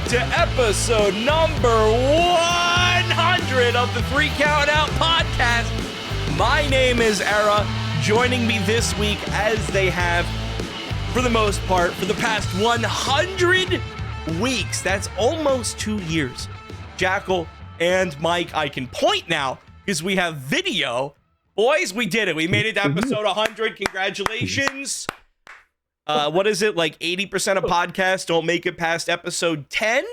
to episode number 100 of the 3 Count Out podcast. My name is Era. Joining me this week, as they have for the most part for the past 100 weeks, that's almost 2 years, Jackal and Mike. I can point now because we have video. Boys, we did it. We made it to episode 100. Congratulations. What is it? Like 80% of podcasts don't make it past episode 10.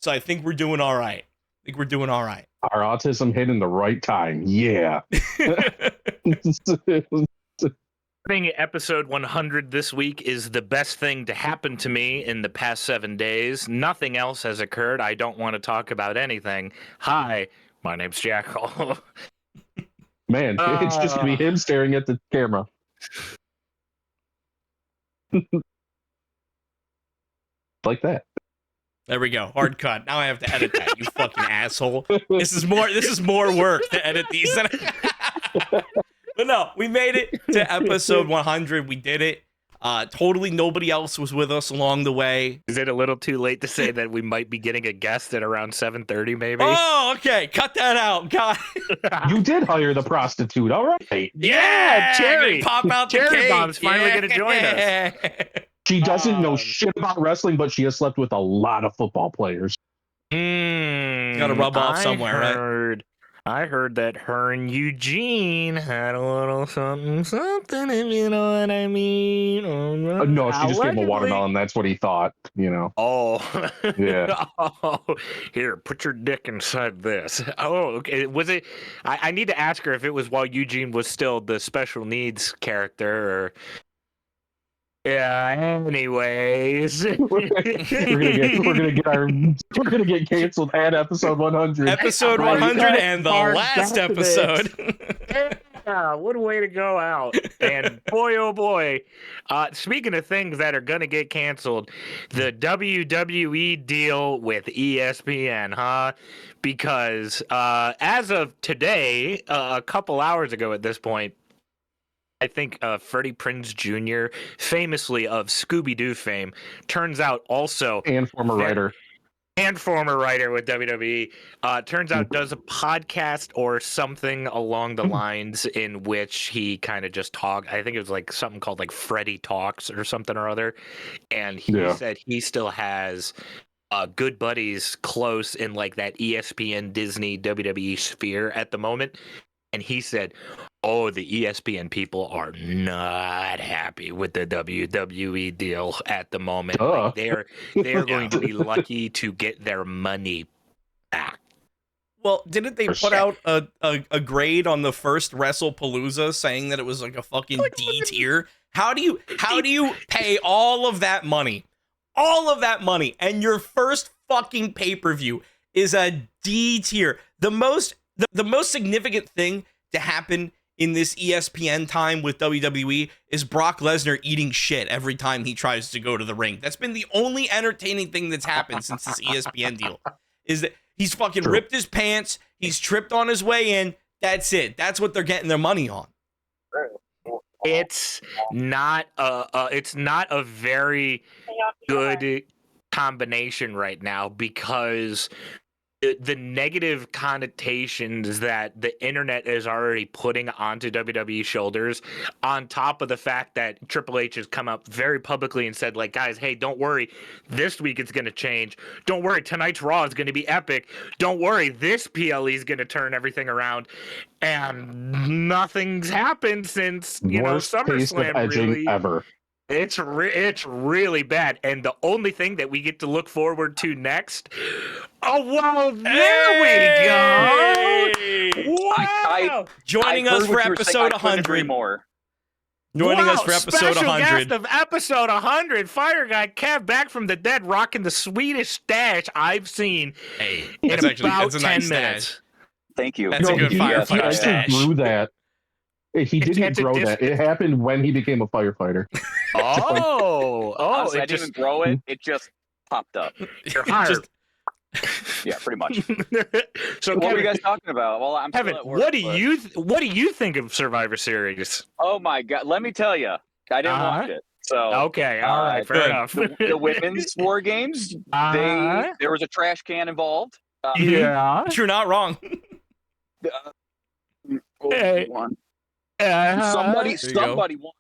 So I think we're doing all right. Our autism hit in the right time. Yeah. Having episode 100 this week is the best thing to happen to me in the past 7 days. Nothing else has occurred. I don't want to talk about anything. Hi, my name's Jackal. Man, it's just gonna be him staring at the camera. Like that. There we go. Hard cut. Now I have to edit that, you fucking asshole. This is more work to edit these. But no, we made it to episode 100. We did it. Totally nobody else was with us along the way. Is it a little too late to say that we might be getting a guest at around 7:30 maybe? Oh, okay. Cut that out. God. You did hire the prostitute. All right. Yeah, Cherry. Pop out the Cherry cake. Bomb's finally going to join us. She doesn't know shit about wrestling, but she has slept with a lot of football players. Gotta rub off somewhere, right? I heard that her and Eugene had a little something, if you know what I mean. No, she just gave him a watermelon. That's what he thought, you know. Oh. Yeah. Oh, here, put your dick inside this. Oh, okay. Was it? I need to ask her if it was while Eugene was still the special needs character or... Yeah, anyways. we're gonna get canceled at episode 100. Episode 100 and the last episode. Yeah, what a way to go out. And boy, oh boy. Speaking of things that are gonna get canceled, the WWE deal with ESPN, huh? Because as of today, a couple hours ago at this point, I think Freddie Prinze Jr., famously of Scooby-Doo fame, turns out also... And former writer with WWE, turns out does a podcast or something along the lines in which he kind of just talk. I think it was like something called like Freddie Talks or something or other. And he said he still has... good buddies close in like that ESPN, Disney, WWE sphere at the moment. And he said, oh, the ESPN people are not happy with the WWE deal at the moment. Like they're going to be lucky to get their money back. Well, didn't they put out a grade on the first WrestlePalooza saying that it was like a fucking D tier? How do you pay all of that money? All of that money, and your first fucking pay-per-view is a D tier. The most significant thing to happen in this ESPN time with WWE is Brock Lesnar eating shit every time he tries to go to the ring. That's been the only entertaining thing that's happened since this ESPN deal, is that he's fucking ripped his pants, he's tripped on his way in. That's it. That's what they're getting their money on. It's not a very good combination right now because the negative connotations that the internet is already putting onto WWE shoulders, on top of the fact that Triple H has come up very publicly and said, like, guys, hey, don't worry, this week it's going to change. Don't worry, tonight's Raw is going to be epic. Don't worry, this PLE is going to turn everything around. And nothing's happened since, SummerSlam really. Ever. It's really bad, and the only thing that we get to look forward to next. Oh well, there we go. Wow! Joining us for episode 100. Joining us for episode 100. Special guest of episode 100, Fire Guy Kev, back from the dead, rocking the sweetest stash I've seen in about 10 minutes. Thank you. That's a good firefighter stash. He grew that. He didn't grow that. It happened when he became a firefighter. I didn't even grow it. It just popped up. You're hired. Yeah, pretty much. So what were you guys talking about? Well, I'm Kevin, still at work, what do you think of Survivor Series? Oh my God, let me tell you, I didn't watch it. So okay, all right, fair good. enough. the women's war games, there was a trash can involved. Yeah. You're not wrong. Hey. Won. There you Somebody won.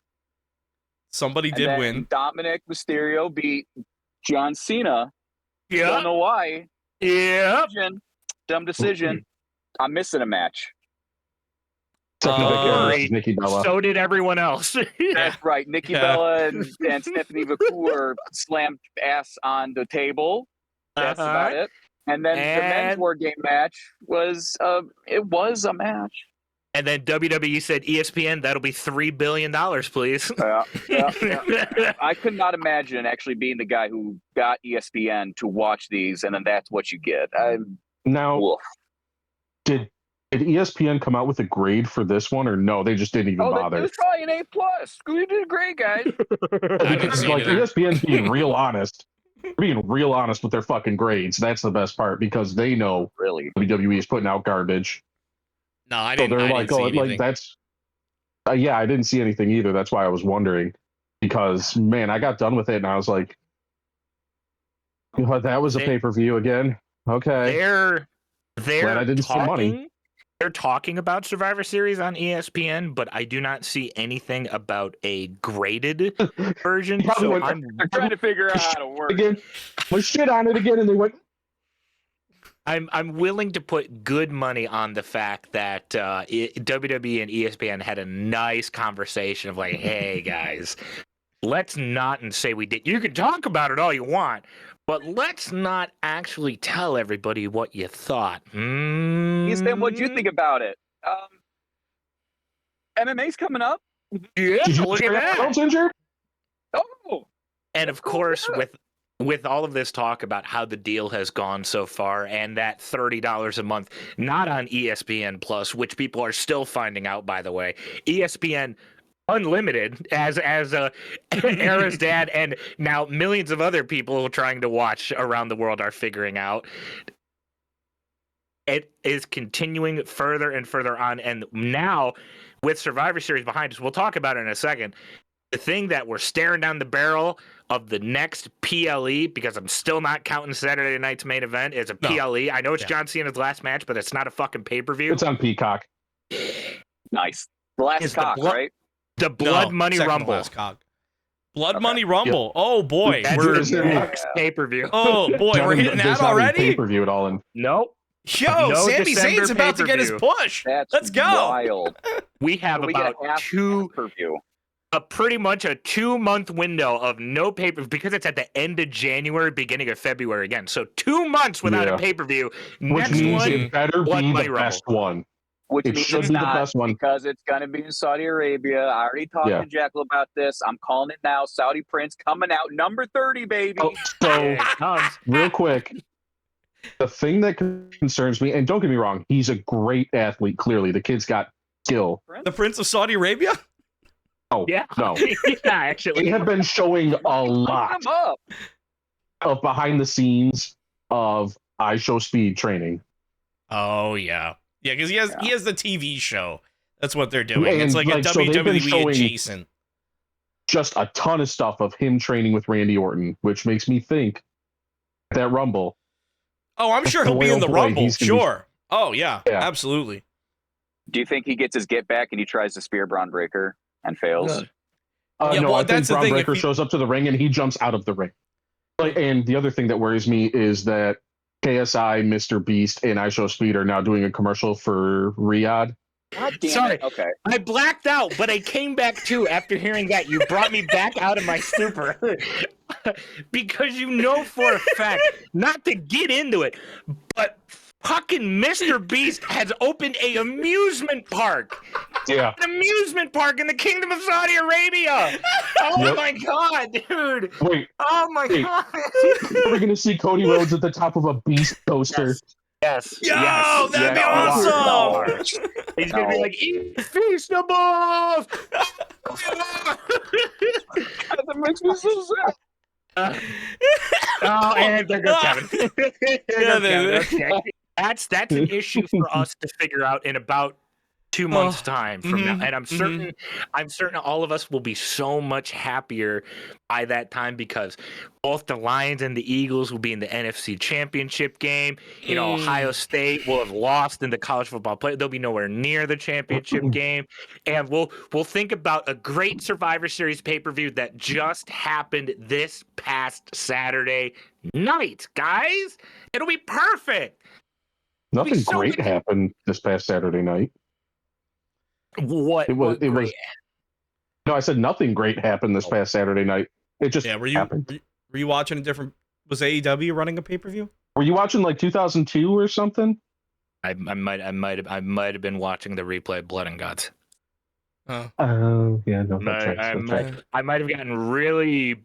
Somebody And did then win. Dominic Mysterio beat John Cena. Don't Yeah. know why. Yeah. Dumb decision. I'm missing a match. Second pick here Sorry. versus Nikki Bella. So did everyone else. That's right. Nikki Bella and Stephanie McClure slammed ass on the table. That's about it. And then the men's war game match was it was a match. And then WWE said, ESPN, that'll be $3 billion, please. Yeah. I could not imagine actually being the guy who got ESPN to watch these, and then that's what you get. Now, did ESPN come out with a grade for this one, or no? They just didn't even bother. It was probably an A+. We did great, guys. I didn't see anything. ESPN's being real honest. They're being real honest with their fucking grades. That's the best part because they know really WWE is putting out garbage. No, I So didn't. they're I like, didn't see oh, anything. like that's. Yeah, I didn't see anything either. That's why I was wondering because man, I got done with it and I was like, that was a pay-per-view again. Okay. They're Glad I didn't see money. They're talking about Survivor Series on ESPN, but I do not see anything about a graded version. So I'm trying to figure out how to work again. Put shit on it again, and they went. I'm willing to put good money on the fact that WWE and ESPN had a nice conversation of like, hey guys, let's not and say we did. You can talk about it all you want, but let's not actually tell everybody what you thought. ESPN, what'd you think about it? MMA's coming up. Yeah, look at that. Injured? Oh, and of course, with all of this talk about how the deal has gone so far and that $30 a month, not on ESPN Plus, which people are still finding out, by the way, ESPN Unlimited, as Era's dad and now millions of other people trying to watch around the world are figuring out. It is continuing further and further on, and now with Survivor Series behind us, we'll talk about it in a second. The thing that we're staring down the barrel of the next PLE, because I'm still not counting Saturday night's main event, is a PLE. I know it's John Cena's last match, but it's not a fucking pay-per-view. It's on Peacock. Nice. The last cock, right? The Blood Money Rumble. Blood Money Rumble. Yep. Oh boy, that's the next pay-per-view. Oh boy, we're hitting that already. Pay-per-view at all in. Nope. Yo, no Sami Zayn's about to get his push. Let's go. Wild. We have about pretty much a 2-month window of no pay-per-view because it's at the end of January, beginning of February again. So 2 months without a pay-per-view. Which means it better be the best one. Which means it's not because it's going to be in Saudi Arabia. I already talked to Jackal about this. I'm calling it now. Saudi Prince coming out number 30, baby. Oh, so real quick, the thing that concerns me, and don't get me wrong, he's a great athlete. Clearly, the kid's got skill. The Prince of Saudi Arabia? Oh, yeah. No. Actually. They have been showing a lot of behind the scenes of iShowSpeed training. Oh, yeah. Yeah, because he has the TV show. That's what they're doing. And it's like a WWE adjacent. Just a ton of stuff of him training with Randy Orton, which makes me think that Rumble. Oh, I'm sure he'll be in the Rumble. Sure. Oh, yeah, absolutely. Do you think he gets his get back and he tries to spear Braun Breaker and fails? No, I think Braun Breaker shows up to the ring and he jumps out of the ring. And the other thing that worries me is that KSI, Mr. Beast, and iShowSpeed are now doing a commercial for Riyadh. God damn Sorry, it. Okay. I blacked out, but I came back too after hearing that. You brought me back out of my stupor. Because you know for a fact, not to get into it, but fucking Mr. Beast has opened an amusement park. Yeah. An amusement park in the Kingdom of Saudi Arabia. Oh my God, dude. Wait. Oh my God. We're going to see Cody Rhodes at the top of a Beast coaster. Yes. Yo, that'd be awesome. He's going to be like, eat feastables. That makes me so sad. Oh, and there goes Kevin. Okay. That's an issue for us to figure out in about 2 months time from now, and I'm certain all of us will be so much happier by that time, because both the Lions and the Eagles will be in the NFC Championship game. You know, Ohio State will have lost in the college football play. They'll be nowhere near the championship game, and we'll think about a great Survivor Series pay-per-view that just happened this past Saturday night, guys. It'll be perfect. Nothing great happened this past Saturday night. What? It was. No, I said nothing great happened this past Saturday night. It just happened. Were you watching a different? Was AEW running a pay-per-view? Were you watching like 2002 or something? I might have been watching the replay of Blood and Guts. Oh, yeah, no, I might have gotten really.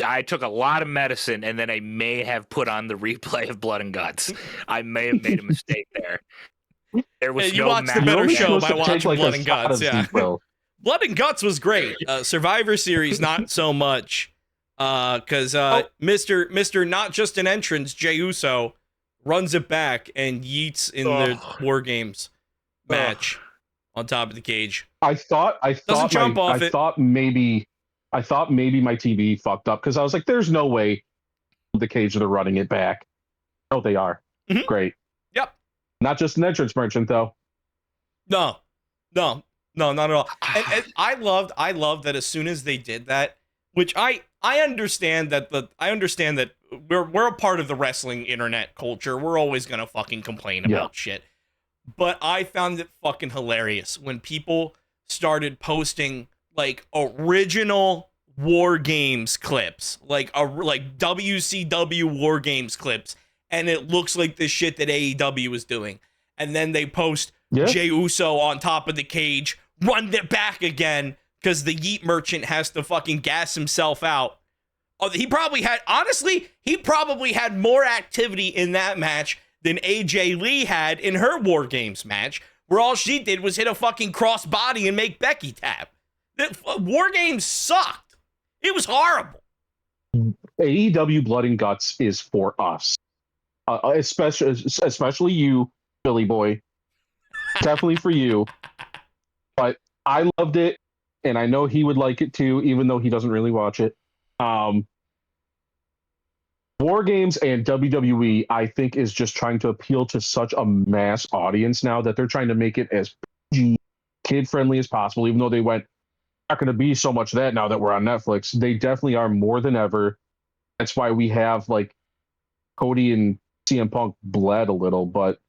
I took a lot of medicine, and then I may have put on the replay of Blood and Guts. I may have made a mistake there. There was you watched the better show by watching Blood and Guts. Yeah, Blood and Guts was great. Survivor Series, not so much. Because Mr. Not Just an Entrance, Jey Uso, runs it back and yeets in the War Games match on top of the cage. I thought maybe my TV fucked up, because I was like, "There's no way the cage they're running it back." Oh, they are. Mm-hmm. Great. Yep. Not just an entrance merchant though. No, not at all. And I loved that as soon as they did that, which I understand that we're a part of the wrestling internet culture. We're always gonna fucking complain about shit. But I found it fucking hilarious when people started posting like original War Games clips, like WCW War Games clips, and it looks like the shit that AEW is doing. And then they post Jey Uso on top of the cage, run it back again, because the Yeet Merchant has to fucking gas himself out. Oh, he probably had more activity in that match than AJ Lee had in her War Games match, where all she did was hit a fucking crossbody and make Becky tap. The War Games sucked. It was horrible. AEW Blood and Guts is for us, especially you, Billy Boy. Definitely for you. But I loved it, and I know he would like it too, even though he doesn't really watch it. War Games and WWE, I think, is just trying to appeal to such a mass audience now that they're trying to make it as kid-friendly as possible, even though they went, not going to be so much that now that we're on Netflix. They definitely are more than ever. That's why we have, like, Cody and CM Punk bled a little, but,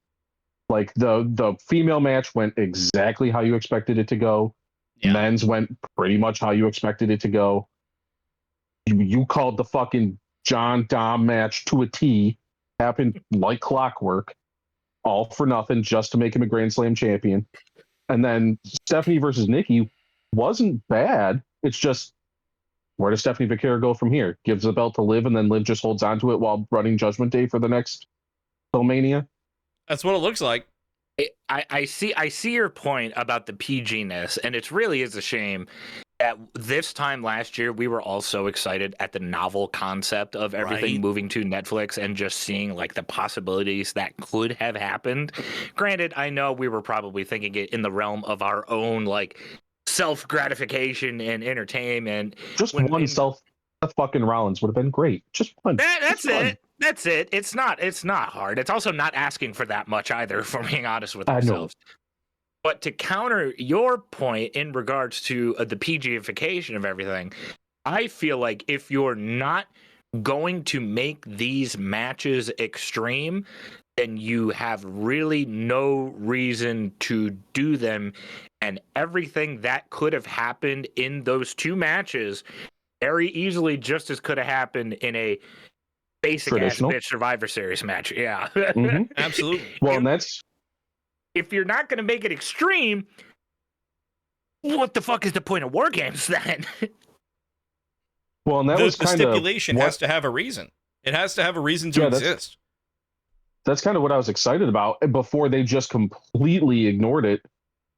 like, the female match went exactly how you expected it to go. Yeah. Men's went pretty much how you expected it to go. You called the fucking John Dom match to a T, happened like clockwork, all for nothing, just to make him a Grand Slam champion. And then Stephanie versus Nikki wasn't bad. It's just, where does Stephanie Vaquero go from here? Gives the belt to Liv, and then Liv just holds onto it while running Judgment Day for the next WrestleMania. That's what it looks like. I see your point about the PG-ness, and it really is a shame that this time last year we were all so excited at the novel concept of everything moving to Netflix and just seeing like the possibilities that could have happened. Granted, I know we were probably thinking it in the realm of our own like self-gratification and entertainment. Just fucking Rollins would have been great. Just one. That's it. That's it. It's not hard. It's also not asking for that much either, if we're being honest with ourselves. But to counter your point in regards to the PG-ification of everything, I feel like if you're not going to make these matches extreme, then you have really no reason to do them. And everything that could have happened in those two matches very easily just as could have happened in a basic ass bitch Survivor Series match. Yeah. Mm-hmm. Absolutely. Well, and that's, if you're not going to make it extreme, what the fuck is the point of War Games then? Well, and that was the stipulation has to have a reason. It has to have a reason to exist. That's kind of what I was excited about. Before they just completely ignored it,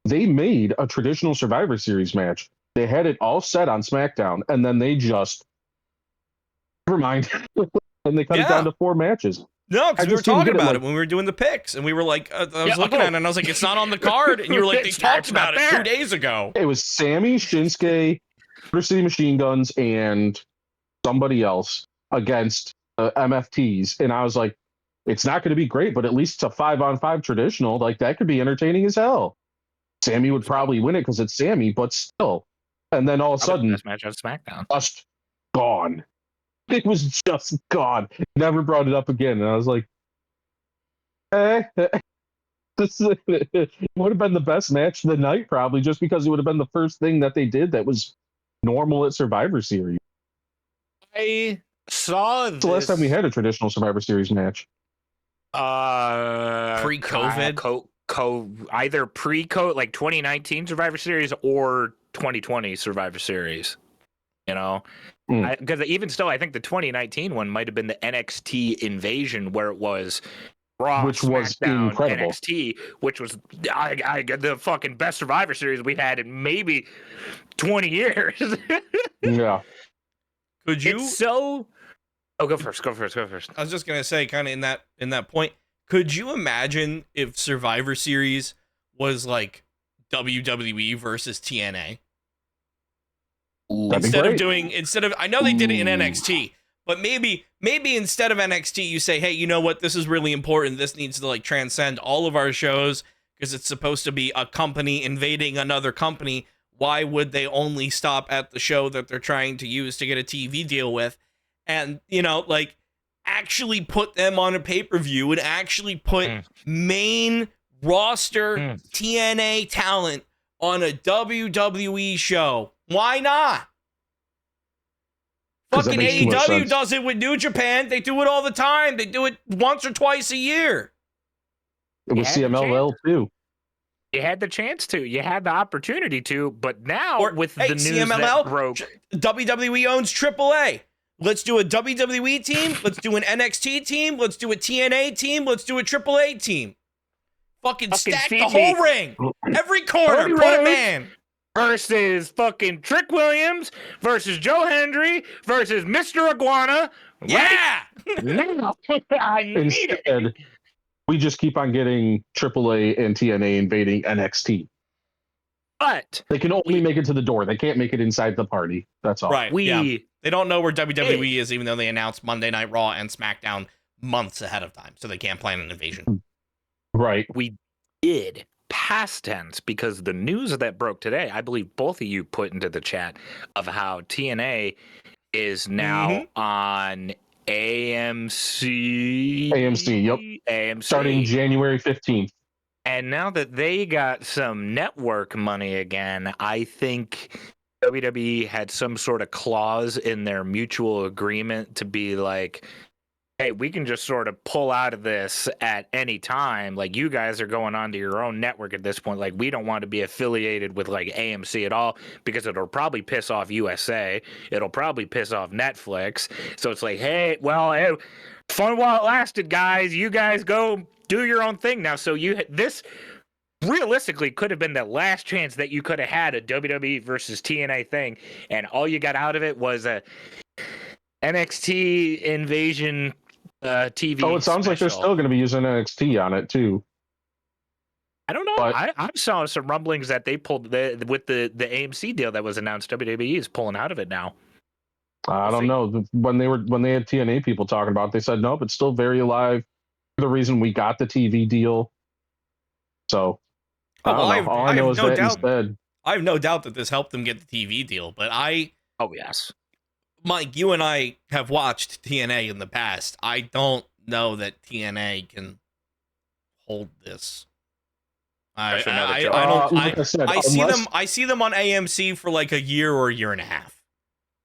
they made a traditional Survivor Series match. They had it all set on SmackDown, and then they just never mind, and they cut it down to 4 matches. No, because we were talking about it when we were doing the picks, and we were like, I was looking at it, and I was like, it's not on the card, and you were like, they talked about it 2 days ago. It was Sammy, Shinsuke, Motor City Machine Guns, and somebody else against MFTs, and I was like, it's not going to be great, but at least it's a 5-on-5 traditional. Like, that could be entertaining as hell. Sammy would probably win it because it's Sammy, but still. And then all of a sudden, best match on SmackDown. Just gone. It was just gone. Never brought it up again. And I was like, this would have been the best match of the night, probably, just because it would have been the first thing that they did that was normal at Survivor Series. I saw this. It's the last time we had a traditional Survivor Series match. Pre-COVID? Either pre-COVID, like 2019 Survivor Series or 2020 Survivor Series. You know? Because even still, I think the 2019 one might have been the NXT Invasion, where it was Raw, which was SmackDown, incredible. NXT, which was the fucking best Survivor Series we've had in maybe 20 years. Yeah. Could you? It's so. Oh, go first. I was just gonna say, kind of in that point, could you imagine if Survivor Series was like WWE versus TNA? Instead of I know they did it in NXT, but maybe instead of NXT, you say, hey, you know what? This is really important. This needs to like transcend all of our shows because it's supposed to be a company invading another company. Why would they only stop at the show that they're trying to use to get a TV deal with? And, you know, like, actually put them on a pay-per-view and actually put main roster TNA talent on a WWE show. Why not? Fucking AEW does it with New Japan. They do it all the time. They do it once or twice a year. It was CMLL too. You had the chance to. You had the opportunity to. But now, with the news CMLL, that broke, WWE owns AAA. Let's do a WWE team. Let's do an NXT team. Let's do a TNA team. Let's do a AAA team. Fucking stack the whole ring. Every corner. Put a man. Versus fucking Trick Williams versus Joe Hendry versus Mr. Iguana. Yeah. I need it. We just keep on getting AAA and TNA invading NXT. But they can only make it to the door. They can't make it inside the party. That's all. Right. They don't know where WWE is, even though they announced Monday Night Raw and SmackDown months ahead of time, so they can't plan an invasion. Right. We did. Past tense, because the news that broke today, I believe both of you put into the chat, of how TNA is now on AMC. Yep. AMC. Starting January 15th. And now that they got some network money again, I think WWE had some sort of clause in their mutual agreement to be like, hey, we can just sort of pull out of this at any time. Like, you guys are going on to your own network at this point. Like, we don't want to be affiliated with, like, AMC at all because it'll probably piss off USA. It'll probably piss off Netflix. So it's like, hey, well, fun while it lasted, guys. You guys go do your own thing now. So this realistically could have been the last chance that you could have had a WWE versus TNA thing. And all you got out of it was a NXT Invasion TV. Oh, it sounds like they're still going to be using NXT on it too. I don't know. I saw some rumblings that they pulled with the AMC deal that was announced. WWE is pulling out of it now. I don't know. When they had TNA people talking about it, they said nope, it's still very alive. The reason we got the TV deal. So I have no doubt that this helped them get the TV deal, but oh yes. Mike, you and I have watched TNA in the past. I don't know that TNA can hold this. I see them on AMC for like a year or a year and a half.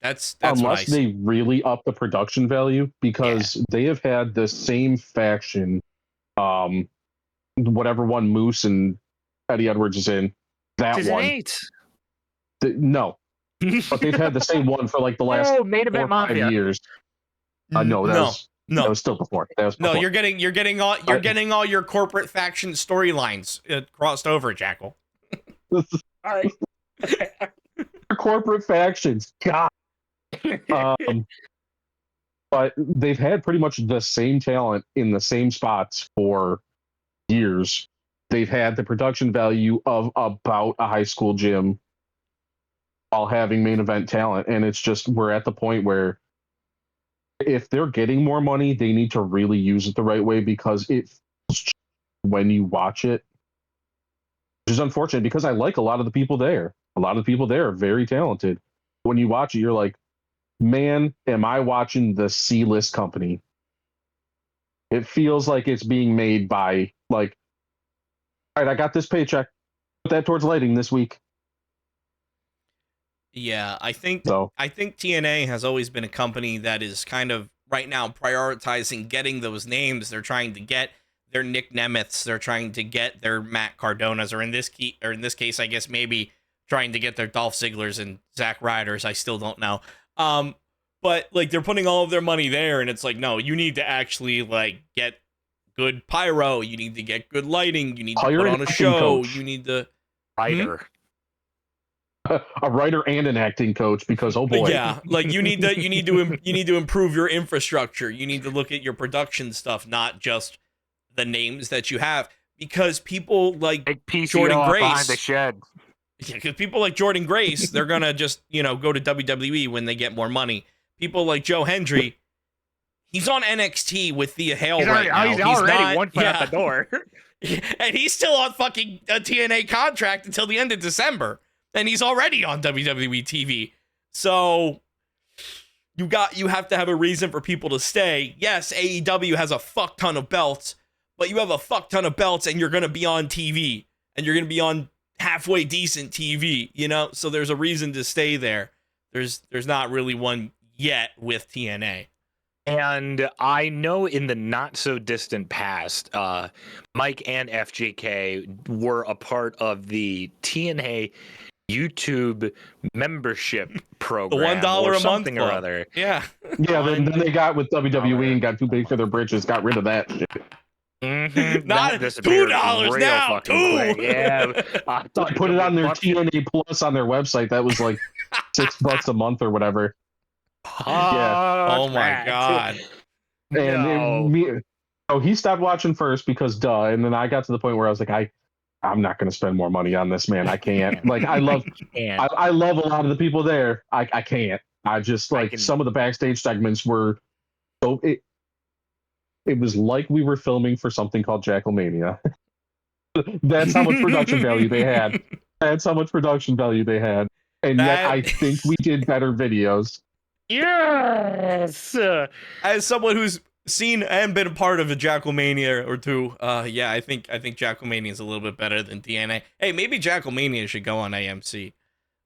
That's unless they really up the production value, because they have had the same faction, whatever one Moose and Eddie Edwards is in, that Season one. 8. No. But they've had the same one for like the last 4 or 5 years. No, that was still before. That was before. No, you're getting all your corporate faction storylines crossed over, Jackal. All right. Corporate factions. God. but they've had pretty much the same talent in the same spots for years. They've had the production value of about a high school gym while having main event talent. And it's just, we're at the point where if they're getting more money, they need to really use it the right way, because it feels when you watch it, which is unfortunate because I like a lot of the people there. A lot of the people there are very talented. When you watch it, you're like, man, am I watching the C-list company? It feels like it's being made by, like, all right, I got this paycheck. Put that towards lighting this week. Yeah, I think TNA has always been a company that is kind of right now prioritizing getting those names. They're trying to get their Nick Nemeths. They're trying to get their Matt Cardonas, or in this case, I guess maybe trying to get their Dolph Ziglers and Zack Ryders. I still don't know. But like they're putting all of their money there, and it's like, no, you need to actually like get good pyro. You need to get good lighting. You need to put on a show. Coach. You need to writer. A writer and an acting coach, because oh boy, yeah, like you need to improve your infrastructure. You need to look at your production stuff, not just the names that you have, because people like Jordan Grace behind the shed. Yeah, because people like Jordan Grace, they're gonna just go to WWE when they get more money. People like Joe Hendry, he's on NXT with Thea Hale now. He's already one foot out the door, and he's still on fucking a TNA contract until the end of December. And he's already on WWE TV. So you have to have a reason for people to stay. Yes, AEW has a fuck ton of belts, but you have a fuck ton of belts and you're going to be on TV, and you're going to be on halfway decent TV, So there's a reason to stay there. There's not really one yet with TNA. And I know in the not so distant past, Mike and FGK were a part of the TNA YouTube membership program, the $1 or a something month or other. Yeah. Then they got with WWE and got too big for their britches, got rid of that shit. Mm-hmm. Not $2 now. $2. Yeah, Put it on their TNA Plus on their website. That was like $6 a month or whatever. Yeah. Oh my god. And he stopped watching first because duh, and then I got to the point where I was like, I'm not going to spend more money on this, man. I can't. Like, I love a lot of the people there. I can't. I just like some of the backstage segments were so it was like we were filming for something called Jackal Mania. That's how much production value they had. And yet I think we did better videos. Yes. As someone who's seen and been a part of a Jackal Mania or two, I think Jackal Mania is a little bit better than TNA. Hey, maybe Jackal Mania should go on AMC.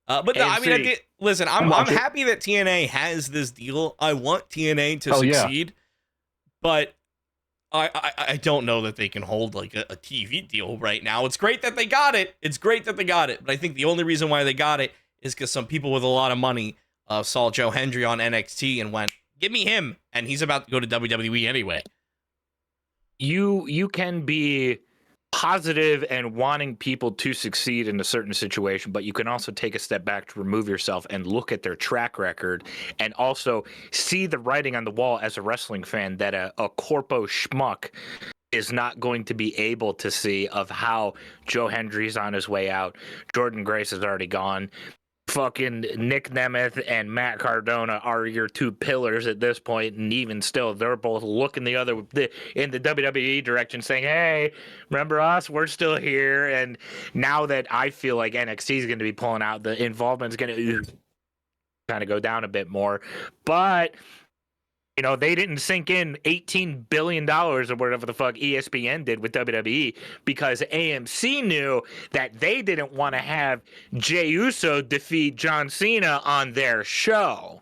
But no, I mean, listen, I'm happy that TNA has this deal. I want TNA to succeed, but I don't know that they can hold like a TV deal right now. It's great that they got it. But I think the only reason why they got it is because some people with a lot of money saw Joe Hendry on NXT and went, give me him, and he's about to go to WWE anyway. You can be positive and wanting people to succeed in a certain situation, but you can also take a step back to remove yourself and look at their track record, and also see the writing on the wall as a wrestling fan that a corpo schmuck is not going to be able to see, of how Joe Hendry's on his way out, Jordan Grace is already gone. Fucking Nick Nemeth and Matt Cardona are your two pillars at this point, and even still, they're both looking in the WWE direction, saying, "Hey, remember us? We're still here." And now that I feel like NXT is going to be pulling out, the involvement is going to kind of go down a bit more. But they didn't sink in $18 billion or whatever the fuck ESPN did with WWE, because AMC knew that they didn't want to have Jey Uso defeat John Cena on their show.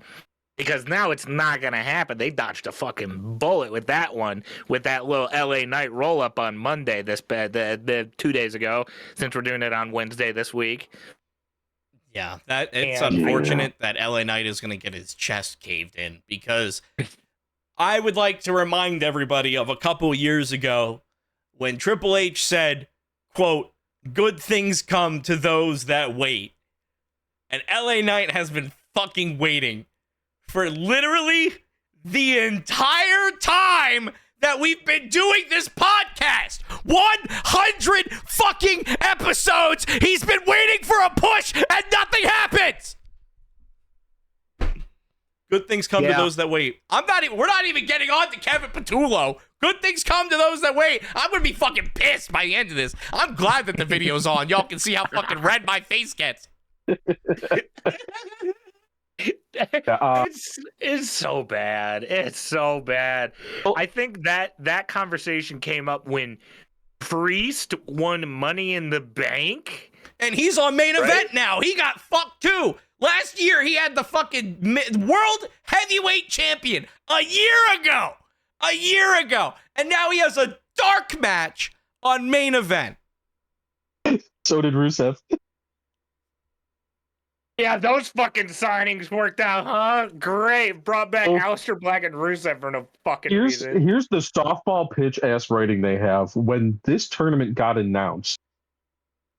Because now it's not going to happen. They dodged a fucking bullet with that one, with that little LA Knight roll-up on Monday, the 2 days ago, since we're doing it on Wednesday this week. Yeah, it's unfortunate that LA Knight is going to get his chest caved in, because I would like to remind everybody of a couple years ago when Triple H said, quote, "Good things come to those that wait." And LA Knight has been fucking waiting for literally the entire time that we've been doing this podcast. 100 fucking episodes. He's been waiting for a push and nothing happens. Good things come to those that wait. We're not even getting on to Kevin Patullo. Good things come to those that wait. I'm going to be fucking pissed by the end of this. I'm glad that the video's on. Y'all can see how fucking red my face gets. It's so bad. It's so bad. I think that conversation came up when Priest won Money in the Bank. And he's on main event now. He got fucked too. Last year, he had the fucking world heavyweight champion a year ago. And now he has a dark match on main event. So did Rusev. Yeah, those fucking signings worked out, huh? Great. Brought back Aleister Black and Rusev for no fucking reason. Here's the softball pitch ass writing they have. When this tournament got announced,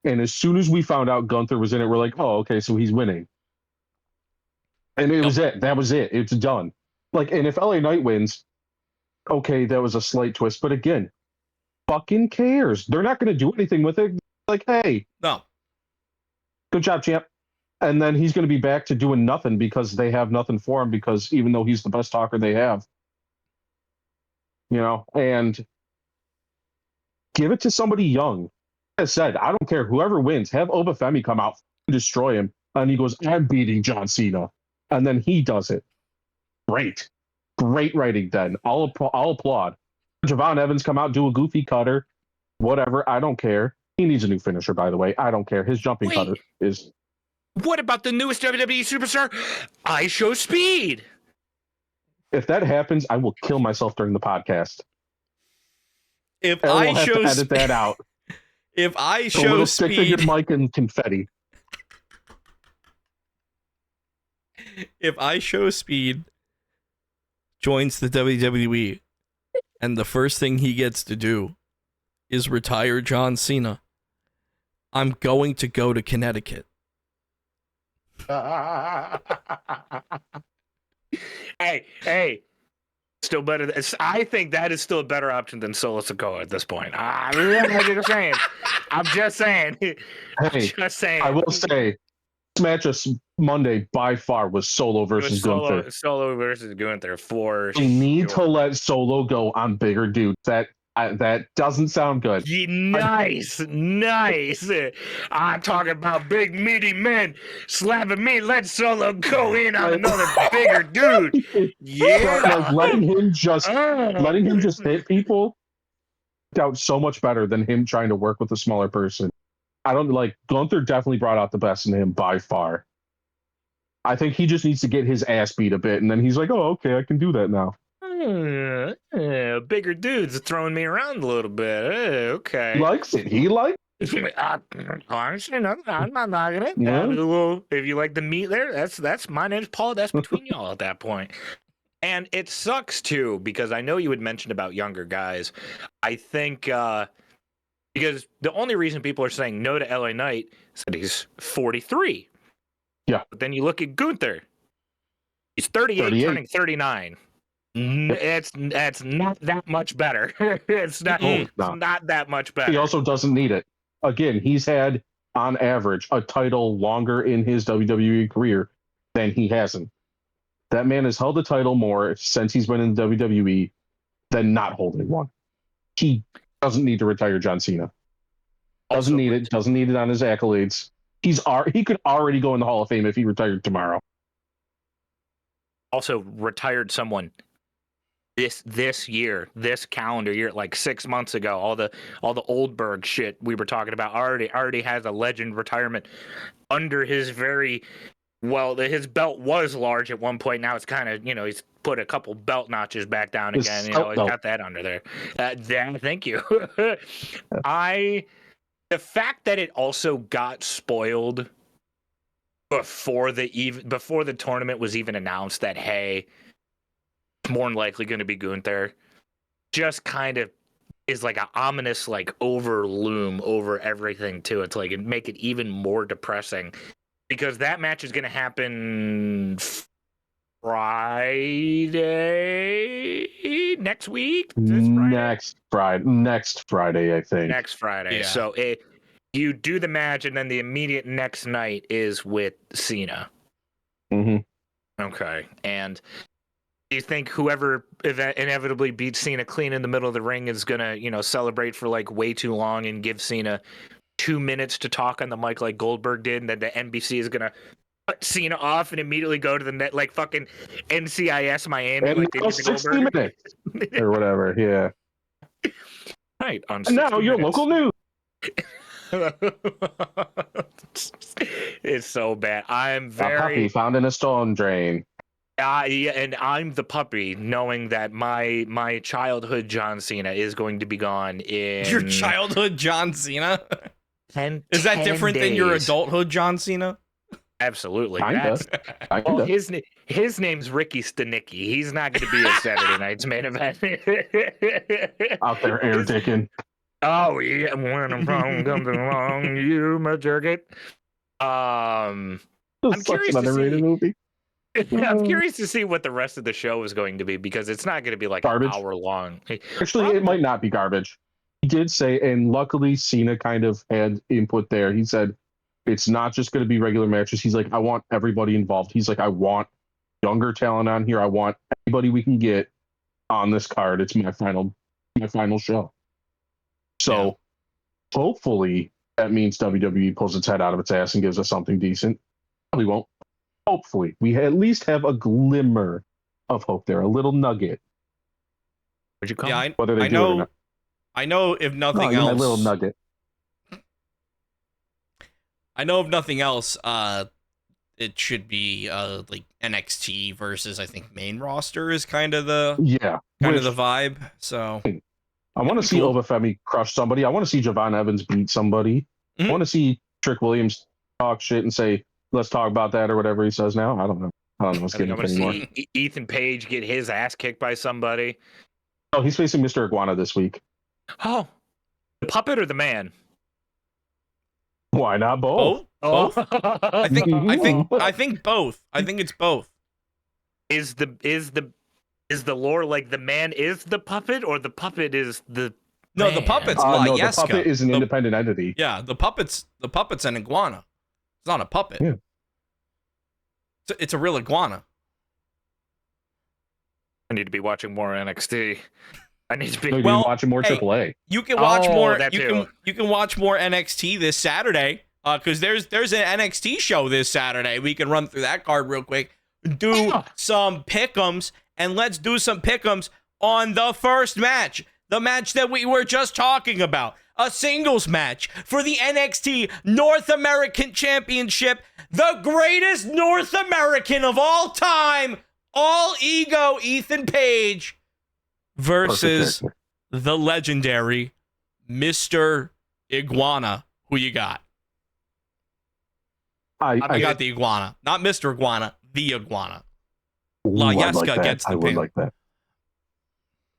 and as soon as we found out Gunther was in it, we're like, oh, okay, so he's winning. And it was it. That was it. It's done. Like, and if LA Knight wins, okay, that was a slight twist. But again, fucking cares. They're not going to do anything with it. Like, hey. No. Good job, champ. And then he's going to be back to doing nothing because they have nothing for him, because even though he's the best talker they have. You know, and give it to somebody young. Like I said, I don't care. Whoever wins, have Obafemi come out and destroy him. And he goes, I'm beating John Cena. And then he does it. Great writing then. I'll applaud. Javon Evans come out, do a goofy cutter. Whatever. I don't care. He needs a new finisher, by the way. I don't care. His jumping cutter is... What about the newest WWE superstar? I Show Speed. If that happens, I will kill myself during the podcast. If I show to edit that out. If I Show Speed... Stick-figured mic and confetti. If I Show Speed joins the WWE and the first thing he gets to do is retire John Cena, I'm going to go to Connecticut. Hey, still better. I think that is still a better option than Solo Sikoa at this point. I'm just saying. Hey, I will say, this match of Monday by far was Solo versus Gunther. Solo versus Gunther for You need to let Solo go on bigger dudes. That doesn't sound good. Nice. I'm talking about big meaty men slapping me. Let Solo go in on another bigger dude. Yeah, like letting him just hit people. Out so much better than him trying to work with a smaller person. I don't like Gunther. Definitely brought out the best in him by far. I think he just needs to get his ass beat a bit, and then he's like, "Oh, okay, I can do that now." Bigger dudes throwing me around a little bit. Okay. He likes it. Honestly, no, I'm not knocking it. Yeah. If you like the meat there, that's my name's Paul. That's between y'all at that point. And it sucks too, because I know you had mentioned about younger guys. I think because the only reason people are saying no to LA Knight is that he's 43. Yeah. But then you look at Gunther. He's 38. Turning 39. It's not that much better. It's not that much better. He also doesn't need it. Again, he's had, on average, a title longer in his WWE career than he hasn't. That man has held the title more since he's been in WWE than not holding one. He doesn't need to retire John Cena. Doesn't need it. Doesn't need it on his accolades. He could already go in the Hall of Fame if he retired tomorrow. Also retired someone this year, this calendar year, like 6 months ago. All the Oldberg shit we were talking about already has a legend retirement under his his belt was large at one point. Now it's kind of, he's put a couple belt notches back down again. He's got that under there. Thank you. The fact that it also got spoiled before the tournament was even announced that, hey, it's more than likely going to be Gunther, just kind of is like an ominous overloom over everything too. It's like it make it even more depressing because that match is going to happen Friday next week. Next Friday, I think. Next Friday. Yeah. So you do the match, and then the immediate next night is with Cena. Mm-hmm. Okay. And do you think whoever inevitably beats Cena clean in the middle of the ring is gonna, celebrate for like way too long and give Cena 2 minutes to talk on the mic like Goldberg did, and then the NBC is gonna cut Cena off and immediately go to the net like fucking NCIS Miami, And like they now did to 60 Goldberg minutes or whatever. Yeah. Right on. And now your local news. It's so bad. I'm A puppy found in a storm drain. Yeah, and I'm the puppy, knowing that my childhood John Cena is going to be gone in Your childhood John Cena? 10 Is that different than your days. adulthood John Cena? Absolutely. Kinda. Well, his name's Ricky Stanicki. He's not going to be at Saturday night's main event. Out there air dicking. Oh yeah, when a problem comes along, you must jerk it. I'm curious an underrated movie. I'm curious to see what the rest of the show is going to be, because it's not going to be like Garbage. an hour long. Actually, it might not be garbage. He did say, and luckily Cena kind of had input there. He said, it's not just going to be regular matches. He's like, I want everybody involved. He's like, I want younger talent on here. I want anybody we can get on this card. It's my final show. So hopefully that means WWE pulls its head out of its ass and gives us something decent. Probably won't. Hopefully we at least have a glimmer of hope there, a little nugget. Would you call? Yeah, Whether they I do it or know. not. I know if nothing No, else. a little nugget. I know if nothing else, it should be like NXT versus I think main roster is kind of the vibe. So I want to see Obafemi crush somebody. I want to see Javon Evans beat somebody. Mhm. I want to see Trick Williams talk shit and say, "Let's talk about that" or whatever he says now. I don't know. What's I think getting I'm anymore. going to see Ethan Page get his ass kicked by somebody. Oh, he's facing Mr. Iguana this week. Oh, the puppet or the man? Why not both? both. I think Oh. I think both. I think it's both. Is the lore like the man is the puppet, or the puppet is the No, man? the puppet's No, La the Yesca. puppet is an independent entity. Yeah, the puppet's an iguana. It's not a puppet. Yeah. It's a real iguana. I need to be watching more NXT. I need to be. So you've Well, been watching more hey, AAA. You can watch more. that too. You can watch more NXT this Saturday. Because there's an NXT show this Saturday. We can run through that card real quick. Do some pick'ems, and let's do some pick'ems on the first match. The match that we were just talking about. A singles match for the NXT North American Championship. The greatest North American of all time. All ego Ethan Page versus the legendary Mr. Iguana. Who you got? I got the iguana, not Mr. Iguana, the iguana. La Yesca gets the I would pin. like that.